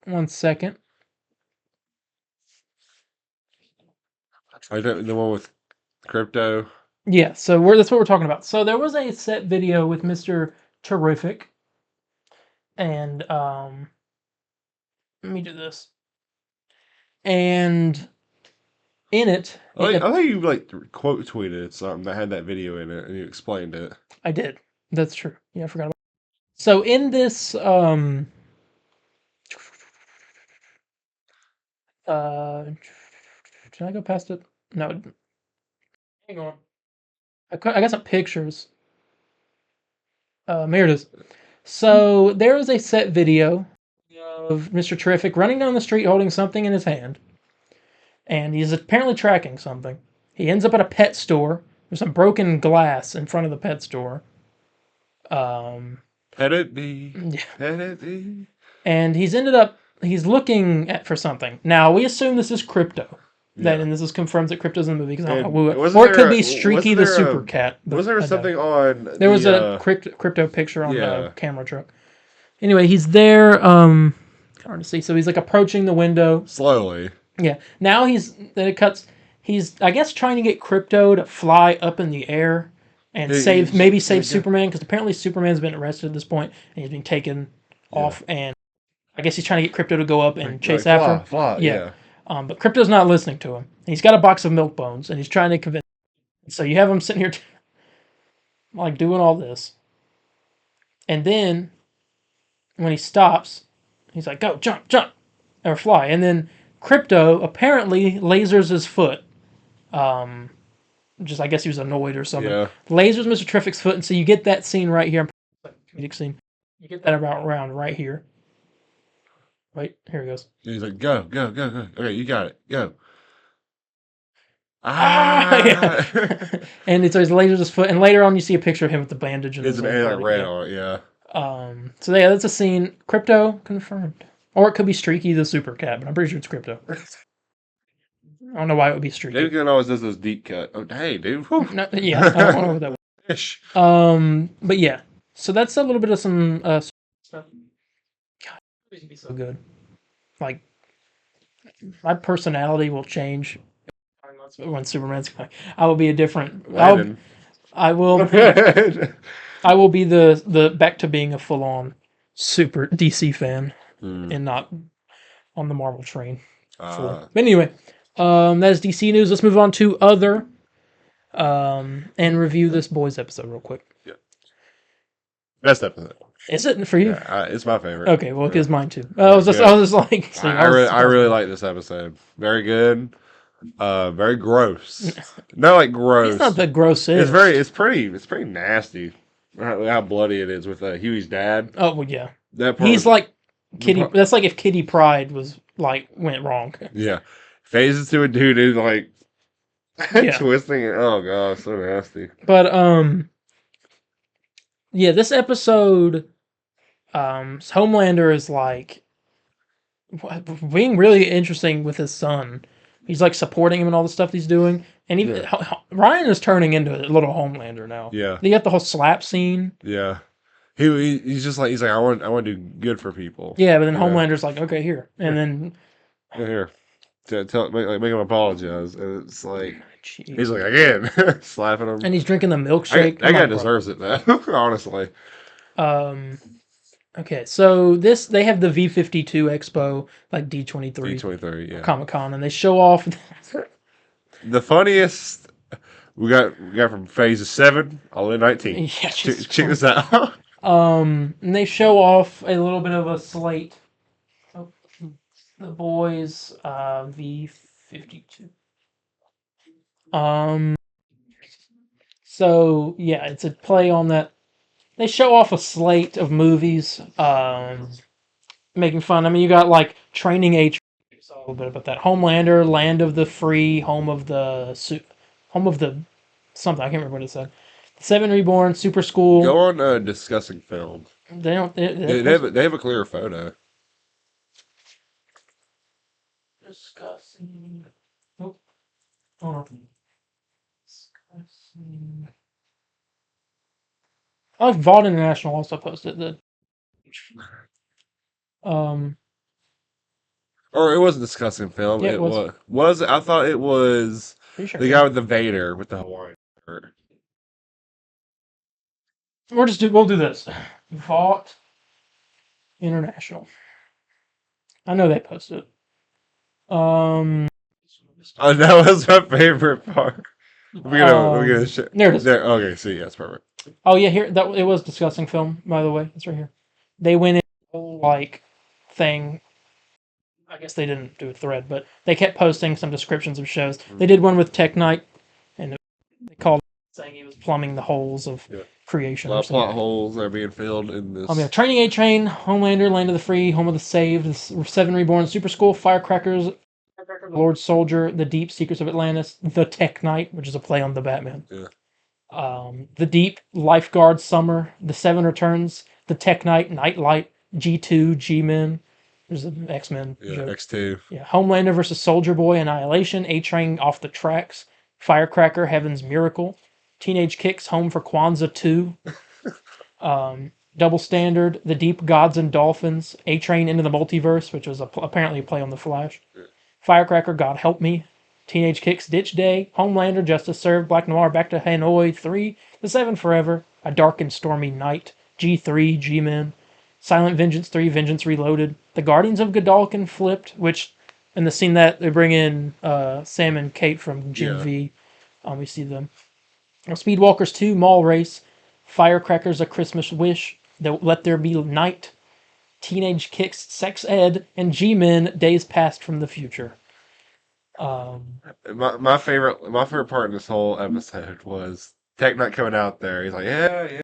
1 second. The one with crypto. Yeah, so that's what we're talking about. So there was a set video with Mr. Terrific, and let me do this. And in it, I think you like quote tweeted something that had that video in it, and you explained it. I did. That's true. Yeah, I forgot about it. So in this, did I go past it? No. Hang on. I got some pictures. Here it is. So there is a set video of Mr. Terrific running down the street holding something in his hand. And he's apparently tracking something. He ends up at a pet store. There's some broken glass in front of the pet store. Let it be. Yeah. Let it be. And he's looking for something. Now, we assume this is crypto. And this is confirmed that crypto's in the movie because I don't know. Or it could be Streaky the Super Cat. Was there something on? There was a crypto picture on the camera truck. Anyway, he's there. Hard to see. So he's like approaching the window slowly. Yeah. Now then it cuts. He's I guess trying to get crypto to fly up in the air and save Superman because apparently Superman's been arrested at this point and he's been taken off and I guess he's trying to get crypto to go up and chase after him. Fly, yeah. But Crypto's not listening to him. He's got a box of milk bones, and he's trying to convince him. So you have him sitting here, like, doing all this. And then, when he stops, he's like, go, jump, or fly. And then Crypto apparently lasers his foot. I guess he was annoyed or something. Yeah. Lasers Mr. Terrific's foot, and so you get that scene right here. Comedic scene. You get that around right here. Wait, here he goes. He's like, go. Okay, you got it. Go. Yeah. And so he's lasers his foot, and later on you see a picture of him with the bandage. And it's an red on it, yeah. So yeah, that's a scene. Crypto confirmed. Or it could be Streaky the Super Cat, but I'm pretty sure it's Crypto. I don't know why it would be streaky. David Gunn always does those deep cut. Oh, hey, dude. Whew. No, yeah, I don't know what that was. Ish. But yeah, so that's a little bit of some stuff. God, it would be so good. Like, my personality will change when Superman's coming. I will be a different. Landon. I will be the back to being a full on super DC fan and not on the Marvel train. But anyway, that is DC news. Let's move on to other and review this Boys episode real quick. Yeah. Best episode. Is it for you? Yeah, it's my favorite. Okay, well, it's mine too. I was just like, I really like this episode. Very good. Very gross. Not like gross. It's not that gross. It's pretty nasty. How bloody it is with Huey's dad. Oh well, yeah. That part He's like Kitty. That's like if Kitty Pryde was like went wrong. Yeah, phases to a dude who's like Yeah. twisting it. Oh god, so nasty. But yeah, this episode, Homelander is like being really interesting with his son. He's like supporting him and all the stuff he's doing, and even Ryan is turning into a little Homelander now. Yeah, you got the whole slap scene. Yeah, he's just like I want to do good for people. Yeah, but then Homelander's like, okay, here, and then here, make him apologize, and it's like jeez. He's like again slapping him, and he's drinking the milkshake. That guy deserves it, though. Honestly. Okay, so they have the V52 Expo, like D23, yeah, Comic Con, and they show off. The funniest we got from Phase 7 all in 19. Yeah, check this out. And they show off a little bit of a slate of the Boys V52. So yeah, it's a play on that. They show off a slate of movies, making fun. I mean, you got like Training Age, a little bit about that. Homelander, Land of the Free, Home of the something. I can't remember what it said. Seven Reborn, Super School. Go on discussing film. They don't. They have a clear photo. Discussing. Oh, hold on. Discussing. Oh, Vault International also posted the. Or it wasn't discussing film. Yeah, it was. I thought it was sure the guy with the Vader with the Hawaiian shirt. We'll do this. Vault International. I know they posted it. Oh, that was my favorite part. We're gonna there it is. There, okay, see, that's perfect. Oh yeah, here that it was discussing film. By the way, it's right here. They went in a whole like thing. I guess they didn't do a thread, but they kept posting some descriptions of shows. They did one with Tech Knight, and they called it saying he was plumbing the holes of creation. A lot of plot holes are being filled in this. Yeah, Training A Train, Homelander, Land of the Free, Home of the Saved, Seven Reborn, Super School, Firecrackers, Lord Soldier, The Deep, Secrets of Atlantis, The Tech Knight, which is a play on the Batman. Yeah. The Deep, Lifeguard Summer, The Seven Returns, The Tech Knight, Nightlight, G2, G-Men. There's an X-Men joke. X2. Yeah, Homelander versus Soldier Boy, Annihilation, A-Train, Off the Tracks, Firecracker, Heaven's Miracle, Teenage Kicks, Home for Kwanzaa 2, Double Standard, The Deep, Gods and Dolphins, A-Train, Into the Multiverse, which was apparently a play on The Flash, Firecracker, God Help Me, Teenage Kicks, Ditch Day, Homelander, Justice Served, Black Noir, Back to Hanoi 3, The Seven Forever, A Dark and Stormy Night, G3, G-Men, Silent Vengeance 3, Vengeance Reloaded, The Guardians of Godalkin Flipped, which, in the scene that they bring in Sam and Kate from Gen V, we see them. Speedwalkers 2, Mall Race, Firecrackers, A Christmas Wish, Let There Be Night, Teenage Kicks, Sex Ed, and G-Men, Days Past from the Future. My favorite part in this whole episode was Tech Knight coming out there. He's like, yeah. It's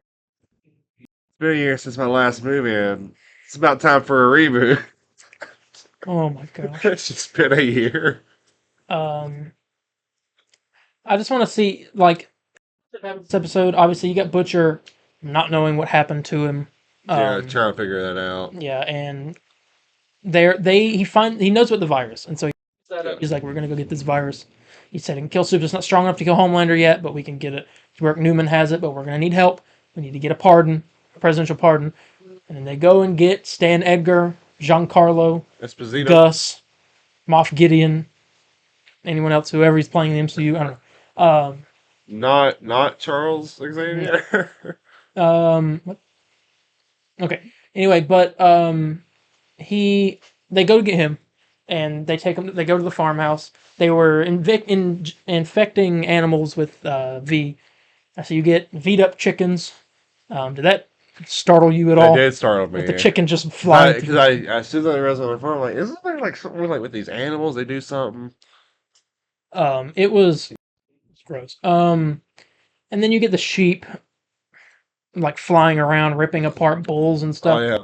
been a year since my last movie, and it's about time for a reboot. Oh my gosh. It's just been a year. I just want to see, like, this episode, obviously you got Butcher not knowing what happened to him. Trying to figure that out. Yeah, and he knows what the virus, and so he He's like, we're gonna go get this virus. He said, it can kill Soup. It's not strong enough to kill Homelander yet, but we can get it. Rick Newman has it, but we're gonna need help. We need to get a pardon, a presidential pardon. And then they go and get Stan Edgar, Giancarlo, Esposito. Gus, Moff Gideon, anyone else, whoever he's playing in the MCU. I don't know. Not Charles Xavier. What? Okay. Anyway, but they go to get him, and they take him. They go to the farmhouse. They were infecting animals with V. So you get V'd up chickens. Did that startle you at all? It did startle me. With the chicken just flying. Because I as soon as I realized on the phone, I'm like, isn't there like something like with these animals? They do something. It was gross. And then you get the sheep like flying around, ripping apart bulls and stuff. Oh yeah.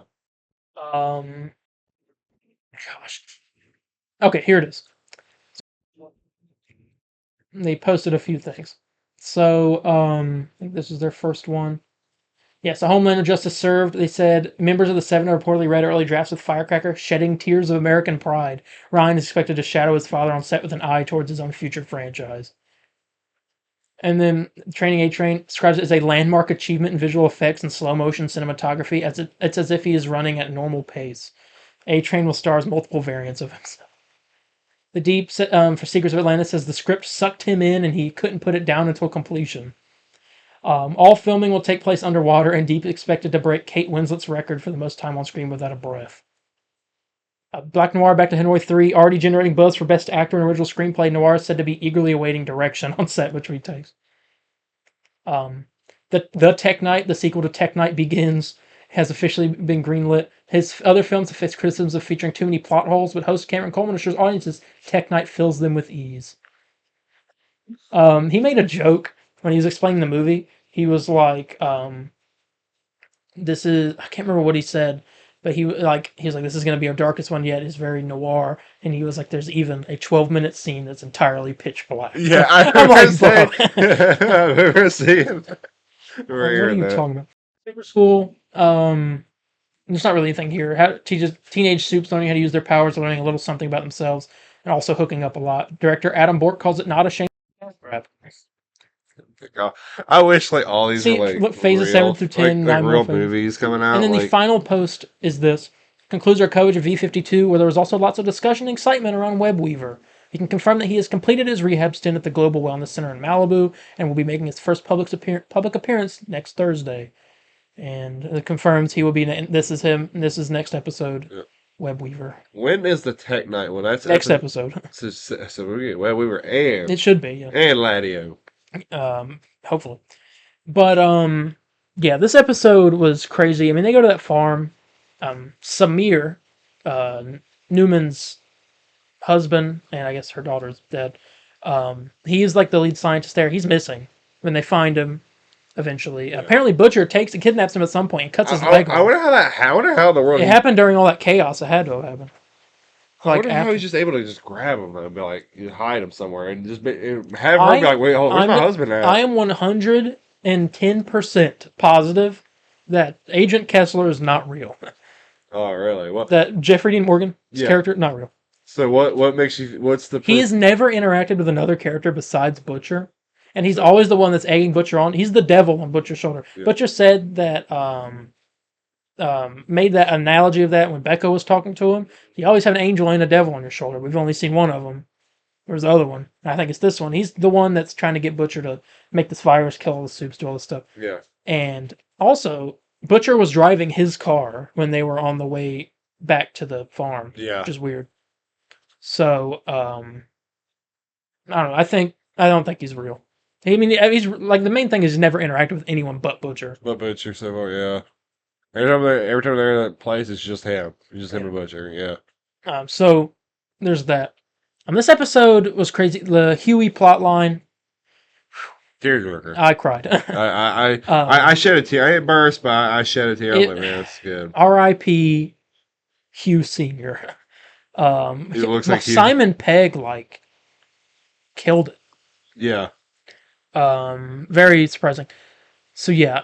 Gosh. Okay, here it is. They posted a few things. So, I think this is their first one. Yeah, so Homelander Justice served. They said members of the Seven have reportedly read early drafts with Firecracker, shedding tears of American pride. Ryan is expected to shadow his father on set with an eye towards his own future franchise. And then Training A-Train describes it as a landmark achievement in visual effects and slow motion cinematography. It's as if he is running at normal pace. A-Train will star as multiple variants of himself. The Deep for Secrets of Atlantis says the script sucked him in and he couldn't put it down until completion. All filming will take place underwater, and Deep expected to break Kate Winslet's record for the most time on screen without a breath. Black Noir Back to Hanoi 3, already generating buzz for Best Actor in Original Screenplay. Noir is said to be eagerly awaiting direction on set, which he takes. The Tech Knight, the sequel to Tech Knight Begins, has officially been greenlit. His other films have faced criticisms of featuring too many plot holes, but host Cameron Coleman assures audiences Tech Knight fills them with ease. He made a joke when he was explaining the movie. He was like, this is, I can't remember what he said, but he was like, this is going to be our darkest one yet. It's very noir. And he was like, there's even a 12-minute scene that's entirely pitch black. Yeah, I remember seeing that. What are you talking about? Paper School. There's not really anything here. How teaches teenage soups learning how to use their powers, learning a little something about themselves, and also hooking up a lot. Director Adam Bork calls it not a shame. I wish like all these were like look, phases 7 through 10, like real movies coming out. And then the final post is this. Concludes our coverage of V52, where there was also lots of discussion and excitement around Webweaver. He can confirm that he has completed his rehab stint at the Global Wellness Center in Malibu and will be making his first public appearance next Thursday. And it confirms he will be. This is him. And this is next episode. Yeah. Webweaver. When is the Tech Night? Well, that's next episode. So we get Webweaver and it should be, yeah. And Ladio. Hopefully, but yeah, this episode was crazy. I mean, they go to that farm. Samir, Newman's husband, and I guess her daughter's dead. He is like the lead scientist there. He's missing when they find him. Eventually, yeah. Apparently, Butcher takes and kidnaps him at some point and cuts his leg off. I wonder how the world. It happened during all that chaos. It had to have happened. I wonder how he's just able to just grab him and be like, you hide him somewhere and just have her be like, wait, where's my husband at? I am 110% positive that Agent Kessler is not real. Oh, really? What? That Jeffrey Dean Morgan's character, not real. So what makes you? What's the? He has never interacted with another character besides Butcher, and he's always the one that's egging Butcher on. He's the devil on Butcher's shoulder. Yeah. Butcher said that. Made that analogy of that when Becca was talking to him. You always have an angel and a devil on your shoulder. We've only seen one of them. Where's the other one? I think it's this one. He's the one that's trying to get Butcher to make this virus, kill all the soups, do all this stuff. Yeah. And also, Butcher was driving his car when they were on the way back to the farm. Yeah. Which is weird. So, I don't know. I don't think he's real. I mean, he's like, the main thing is he's never interacted with anyone but Butcher. But Butcher, so far, yeah. Every time they're in that place, it's just him. It's just him and Butcher, yeah. So, there's that. This episode was crazy. The Huey plotline. Tearjerker. I cried. I shed a tear. I ain't burst, but I shed a tear. I was like, man, that's good. R.I.P. Hugh Sr. It looks like Simon Pegg, killed it. Yeah. Very surprising. So, yeah,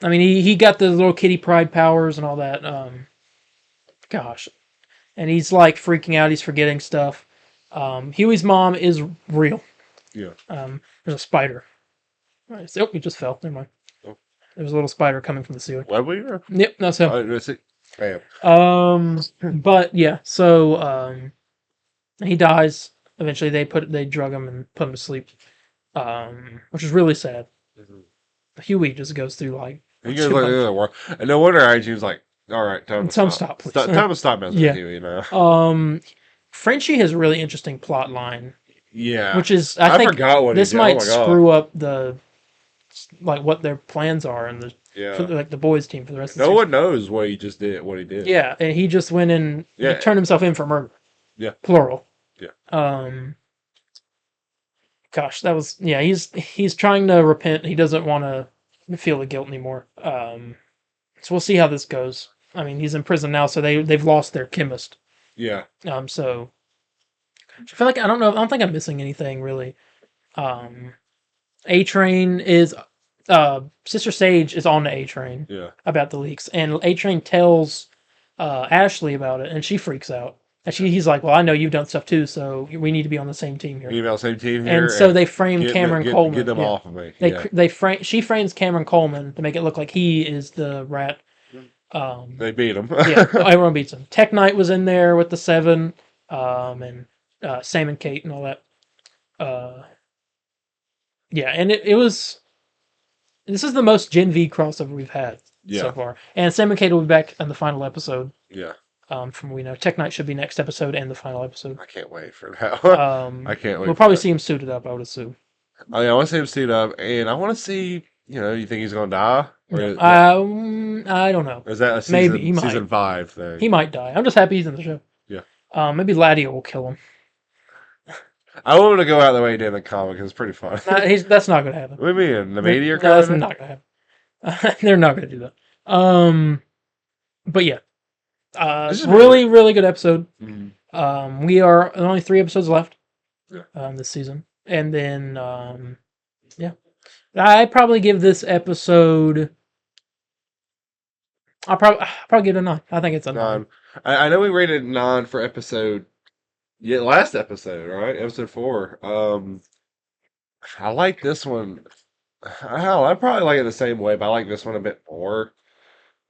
I mean, he got the little kitty pride powers and all that. Gosh. And he's, freaking out. He's forgetting stuff. Huey's mom is real. Yeah. There's a spider. Right, oh, he just fell. Never mind. Oh. There was a little spider coming from the ceiling. What we were? Yep, that's him. Let's see. Bam. But yeah, so he dies. Eventually, they drug him and put him to sleep, which is really sad. Huey just goes through like. He goes like the other world, and no wonder IGN was like, "All right, time to stop, please." Time to stop messing with you." You know. Frenchie has a really interesting plot line. Yeah. Which is, I think forgot what this he did. might Oh my God. screw up the like what their plans are and for like the boys team for the rest of the No season. one knows what he just did. What he did. Yeah, and he just went in. Yeah. He turned himself in for murder. Yeah. Plural. Yeah. Gosh, that was He's trying to repent. He doesn't want to feel the guilt anymore. So we'll see how this goes. I mean, he's in prison now, so they've lost their chemist. Yeah. So I feel like I don't think I'm missing anything really. A Train is Sister Sage is on the A Train. Yeah. About the leaks, and A Train tells Ashley about it, and she freaks out. And he's like, "Well, I know you've done stuff too, so we need to be on the same team here." You on the same team here, and so they frame Cameron Coleman. Get them off of me. She frames Cameron Coleman to make it look like he is the rat. They beat him. Yeah, everyone beats him. Tech Knight was in there with the 7, and Sam and Kate and all that. Yeah, and it was. This is the most Gen V crossover we've had so far, and Sam and Kate will be back in the final episode. Yeah. From what we know, Tech Knight should be next episode and the final episode. I can't wait for that. I can't wait. We'll probably see him suited up, I would assume. I want to see him suited up, and I want to see. You think he's going to die? I don't know. Is that a season, Maybe he might. season 5 thing? He might die. I'm just happy he's in the show. Yeah. Maybe Ladia will kill him. I want him to go out the way he did in the comic. It's pretty fun. That's not going to happen. What do you mean? The media? No, that's not going to happen. They're not going to do that. But yeah. Really, really good episode. Mm-hmm. We are only 3 episodes left. Yeah. This season. And then, I'd probably give this episode. I'll probably give it a 9. I think it's a 9. I know we rated 9 for episode. Yeah, last episode, right? Episode 4. I like this one. I probably like it the same way, but I like this one a bit more.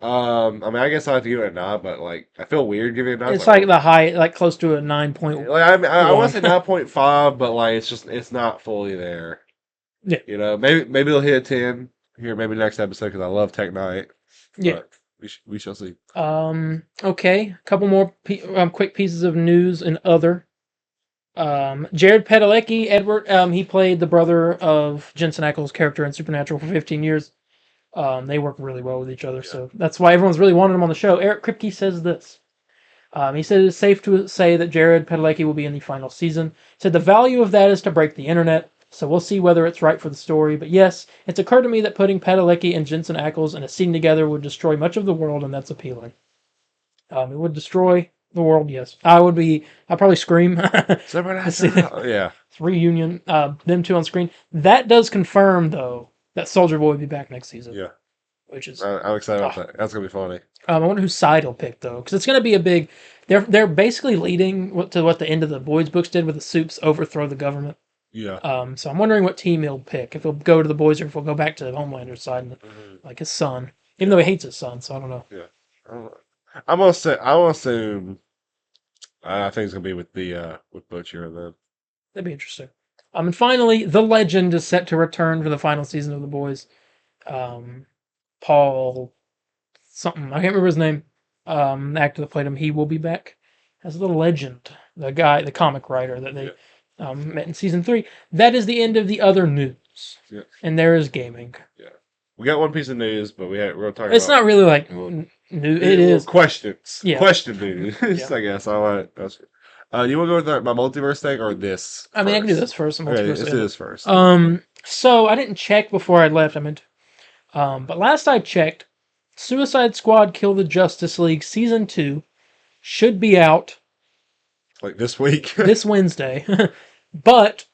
I mean, I guess I have to give it a 9, but like, I feel weird giving it a 9. It's like the high, like close to a 9.1. Like, I want to say 9.5, but like, it's not fully there. Yeah. Maybe it'll hit a 10 here, maybe next episode because I love Tech Knight. Yeah. We shall see. Okay. A couple more quick pieces of news and other. Jared Padalecki, Edward, he played the brother of Jensen Ackles' character in Supernatural for 15 years. They work really well with each other, so that's why everyone's really wanted him on the show. Eric Kripke says this. He said it's safe to say that Jared Padalecki will be in the final season. He said the value of that is to break the internet, so we'll see whether it's right for the story. But yes, it's occurred to me that putting Padalecki and Jensen Ackles in a scene together would destroy much of the world, and that's appealing. It would destroy the world, yes. I'd probably scream. Yeah. It's reunion, them two on screen. That does confirm, though, that Soldier Boy will be back next season. Yeah. Which is... I'm excited about that. That's going to be funny. I wonder whose side he'll pick, though, because it's going to be a big... They're basically leading to what the end of the Boys books did with the Supes overthrow the government. Yeah. So I'm wondering what team he'll pick. If he'll go to the Boys or if he'll go back to Homelander's side, and, like his son. Even though he hates his son, so I don't know. Yeah. I'm gonna assume. I think it's gonna be with Butcher and them. That'd be interesting. And finally, the Legend is set to return for the final season of The Boys. Paul something, I can't remember his name. The actor that played him, he will be back as the Legend, the comic writer that they met in season 3. That is the end of the other news. Yeah. And there is gaming. Yeah. We got one piece of news, but we're talking. It's not really like new. It is questions. Yeah. Question news. Yeah. I guess I want. You want to go with my multiverse thing or this? I mean, I can do this first. Okay, let's do this first. So I didn't check before I left. I meant, but last I checked, Suicide Squad: Kill the Justice League Season 2 should be out like this week, this Wednesday, but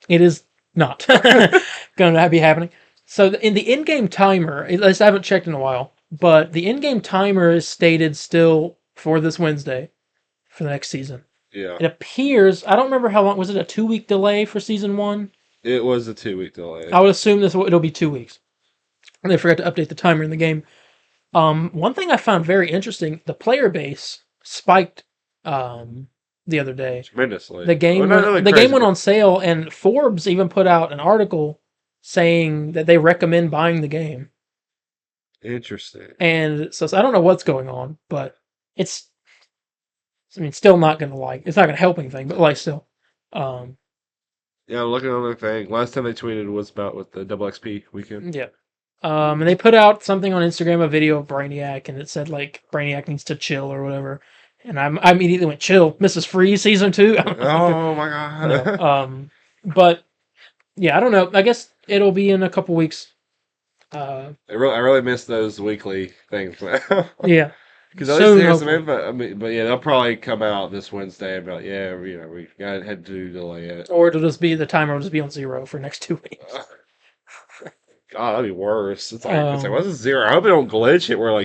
it is not going to be happening. So in the in-game timer, at least I haven't checked in a while, but the in-game timer is stated still for this Wednesday for the next season. Yeah. It appears, I don't remember how long, was it a 2-week delay for season 1? It was a 2-week delay. I would assume it'll be 2 weeks. And they forgot to update the timer in the game. One thing I found very interesting, the player base spiked the other day. Tremendously. The game went on sale, and Forbes even put out an article saying that they recommend buying the game. Interesting. And so I don't know what's going on, but it's still not going to it's not going to help anything, but still. Yeah, I'm looking at the thing. Last time they tweeted was about with the double XP weekend. Yeah. And they put out something on Instagram, a video of Brainiac, and it said Brainiac needs to chill or whatever. And I immediately went, chill, Mrs. Freeze season 2. Oh my god. No. But yeah, I don't know. I guess it'll be in a couple weeks. I really miss those weekly things. Yeah. Because at least there's some info. But yeah, they'll probably come out this Wednesday and be like, yeah, we had to delay it. Or the timer will just be on 0 for next 2 weeks. God, that'd be worse. It's like what's this 0? I hope it don't glitch it where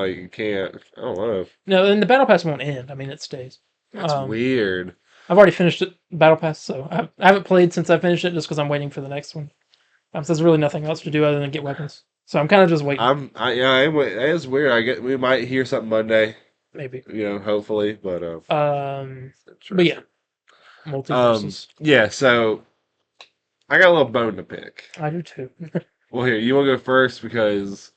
you can't. I don't know. No, and the battle pass won't end. I mean, it stays. That's weird. I've already finished it, battle pass, so I haven't played since I finished it just because I'm waiting for the next one. So there's really nothing else to do other than get weapons. So I'm kind of just waiting. It is weird. We might hear something Monday. Maybe. Hopefully, but yeah. Multiverses. Yeah, so I got a little bone to pick. I do too. Well, here, you want to go first because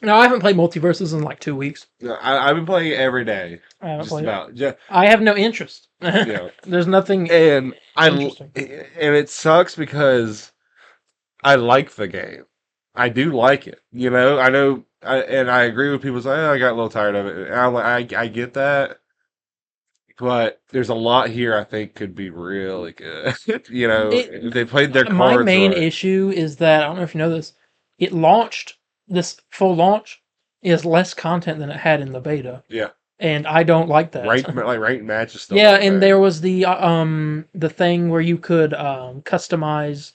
no, I haven't played Multiverses in 2 weeks. I've been playing it every day. I haven't played about. it. I have no interest. Yeah. There's nothing and interesting. And it sucks because I like the game. I do like it. I know, and I agree with people saying, I got a little tired of it. And I get that. But there's a lot here I think could be really good. If they played their cards my main right. issue is that, I don't know if you know this, this full launch is less content than it had in the beta. Yeah. And I don't like that. Ranked matches stuff. Yeah, and there was the thing where you could customize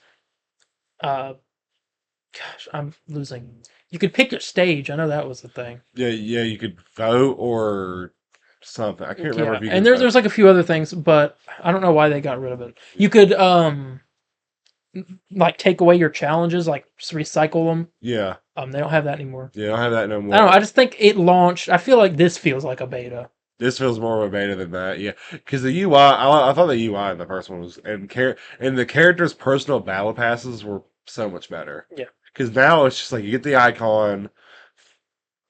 gosh, I'm losing. You could pick your stage. I know that was the thing. Yeah, you could vote or something. I can't remember if you could. And there's a few other things, but I don't know why they got rid of it. You could take away your challenges, recycle them. Yeah. They don't have that anymore. Yeah, they don't have that no more. I don't know. I just think it launched. I feel like this feels like a beta. This feels more of a beta than that, yeah. Because the UI, I thought the UI in the first one was, and the characters' personal battle passes were so much better. Yeah. Because now it's just you get the icon.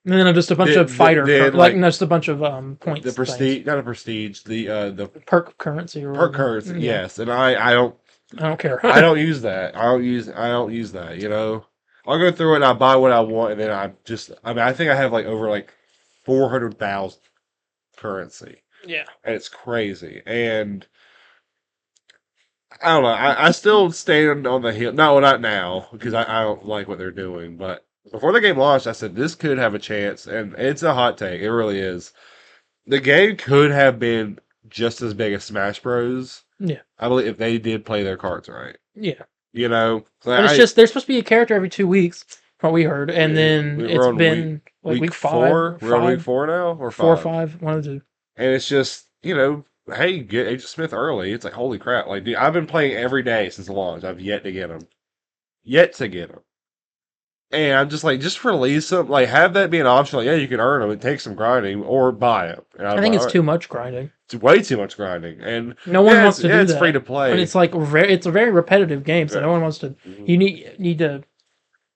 And then just a bunch of fighter, just a bunch of points. The prestige, not a prestige, the perk currency or perk currency. Yeah. Yes, and I don't care. I don't use that. I don't use that. I'll go through it and I buy what I want, and then I think I have over 400,000 currency. Yeah, and it's crazy. And I don't know. I still stand on the hill. No, not now because I don't like what they're doing, but. Before the game launched, I said this could have a chance, and it's a hot take. It really is. The game could have been just as big as Smash Bros. Yeah, I believe if they did play their cards right. Yeah, but it's just there's supposed to be a character every 2 weeks, from what we heard, and then it's been week 5. We're on week 4 now, or 5? 4 or 5, one of the two. And it's just hey, get Agent Smith early. It's holy crap! Dude, I've been playing every day since the launch. I've yet to get him. And I'm just release them. Have that be an option. Yeah, you can earn them. It takes some grinding or buy them. I think it's too much grinding. It's way too much grinding, and no one wants to do that. It's free to play, but it's it's a very repetitive game, so no one wants to. Mm-hmm. You need to.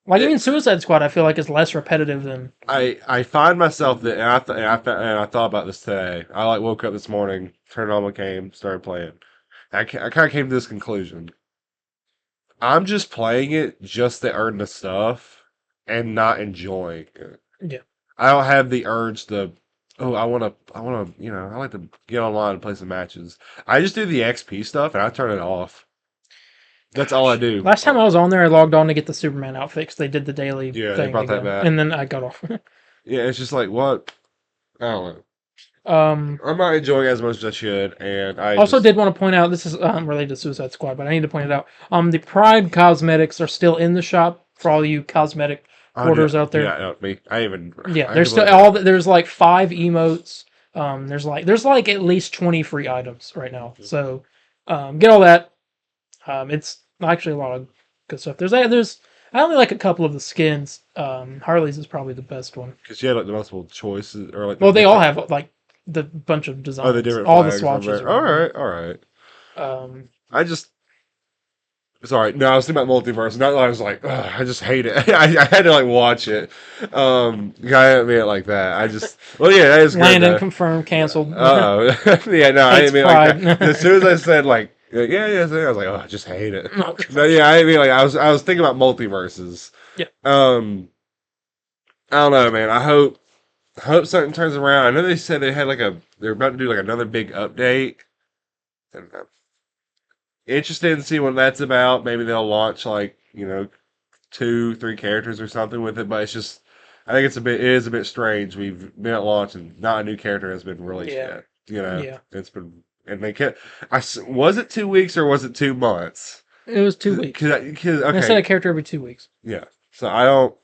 Even Suicide Squad, I feel like is less repetitive than. I find myself that, and I thought about this today. I woke up this morning, turned on my game, started playing. I kind of came to this conclusion. I'm just playing it just to earn the stuff. And not enjoying it. Yeah. I don't have the urge to, I like to get online and play some matches. I just do the XP stuff and I turn it off. That's all I do. Last time I was on there, I logged on to get the Superman outfit because they did the daily thing. They brought that back. And then I got off. Yeah, it's just what? I don't know. I'm not enjoying it as much as I should, and I also did want to point out, this is related to Suicide Squad, but I need to point it out. The Pride cosmetics are still in the shop for all you cosmetic orders out there. Yeah, me. There's still there's 5 emotes, There's like at least 20 free items right now. So get all that. It's actually a lot of good stuff. I only like a couple of the skins. Harley's is probably the best one. Because you had like the multiple choices, or like Well, they all have like the bunch of designs. the different all the flags on swatches. there. All right. I just. Sorry, no, I was thinking about multiverse. Not that I was like, ugh, I just hate it. I had to like watch it. I didn't mean it like that. Well, yeah, that is good. Landon confirmed, canceled. Oh, yeah, no, I didn't mean it like that. Pride. As soon as I said like, yeah, I was like, oh, I just hate it. No, yeah, I didn't mean like I was thinking about multiverses. Yeah. I don't know, man. I hope something turns around. I know they said they're about to do like another big update. And interested in see what that's about. Maybe they'll launch like 2-3 characters or something with it. But it's just, I think it is a bit strange. We've been at launch and not a new character has been released yet. Yeah. It's been, and they kept. Was it 2 weeks or was it 2 months? It was 2 weeks. Because I said a character every 2 weeks. Yeah. So I don't.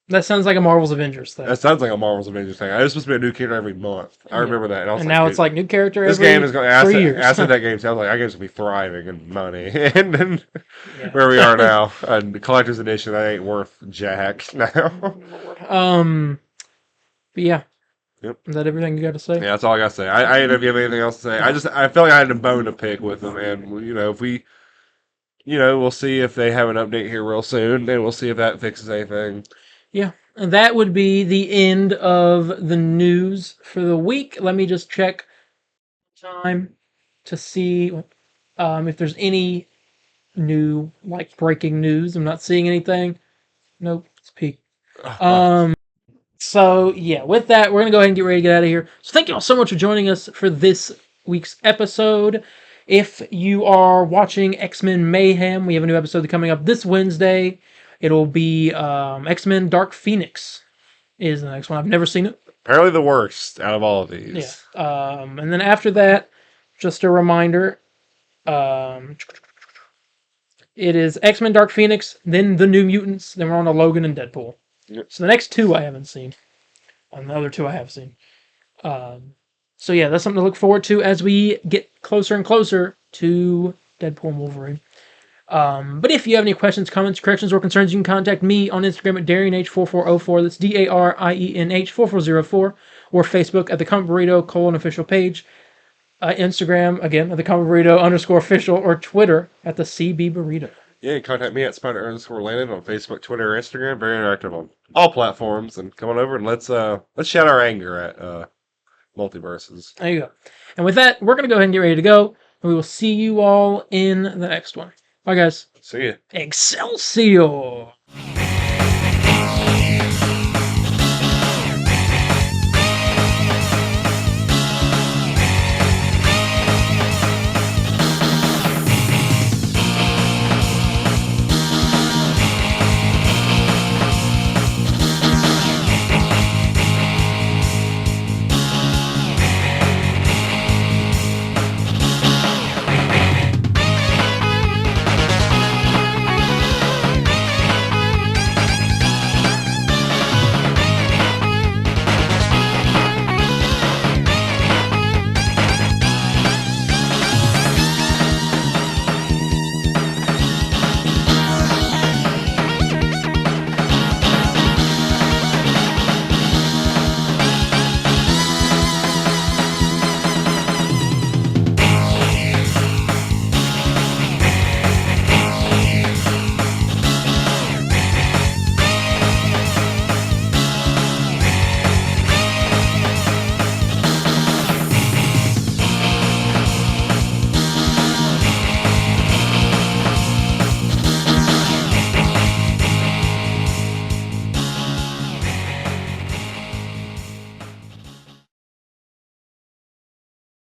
That sounds like a Marvel's Avengers thing. That sounds like a Marvel's Avengers thing. It was supposed to be a new character every month. I remember that. And now it's like new character every this game is going. 3 years. I said that game. So I was like, that game's gonna be thriving in money, and then where we are now, and the collector's edition, that ain't worth jack now. But yeah. Yep. Is that everything you got to say? Yeah, that's all I got to say. I didn't know if you have anything else to say. I felt like I had a bone to pick with them, and if we, we'll see if they have an update here real soon, and we'll see if that fixes anything. Yeah. And that would be the end of the news for the week. Let me just check time to see if there's any new breaking news. I'm not seeing anything. Nope, it's peak. So yeah, with that, we're gonna go ahead and get ready to get out of here. So thank you all so much for joining us for this week's episode. If you are watching X-Men Mayhem, we have a new episode coming up this Wednesday. It'll be X-Men Dark Phoenix is the next one. I've never seen it. Apparently the worst out of all of these. Yeah. And then after that, just a reminder, it is X-Men Dark Phoenix, then The New Mutants, then we're on to Logan and Deadpool. Yep. So the next 2 I haven't seen. And the other 2 I have seen. So yeah, that's something to look forward to as we get closer and closer to Deadpool and Wolverine. But if you have any questions, comments, corrections, or concerns, you can contact me on Instagram at DarienH4404. That's DARIENH4404. Or Facebook at the Comic Burrito official page. Instagram, again, at the Comic Burrito _official. Or Twitter at the CB Burrito. Yeah, you can contact me at Spider_Landon on Facebook, Twitter, or Instagram. Very interactive on all platforms. And come on over and let's shout our anger at multiverses. There you go. And with that, we're going to go ahead and get ready to go. And we will see you all in the next one. Bye, guys. See ya. Excelsior!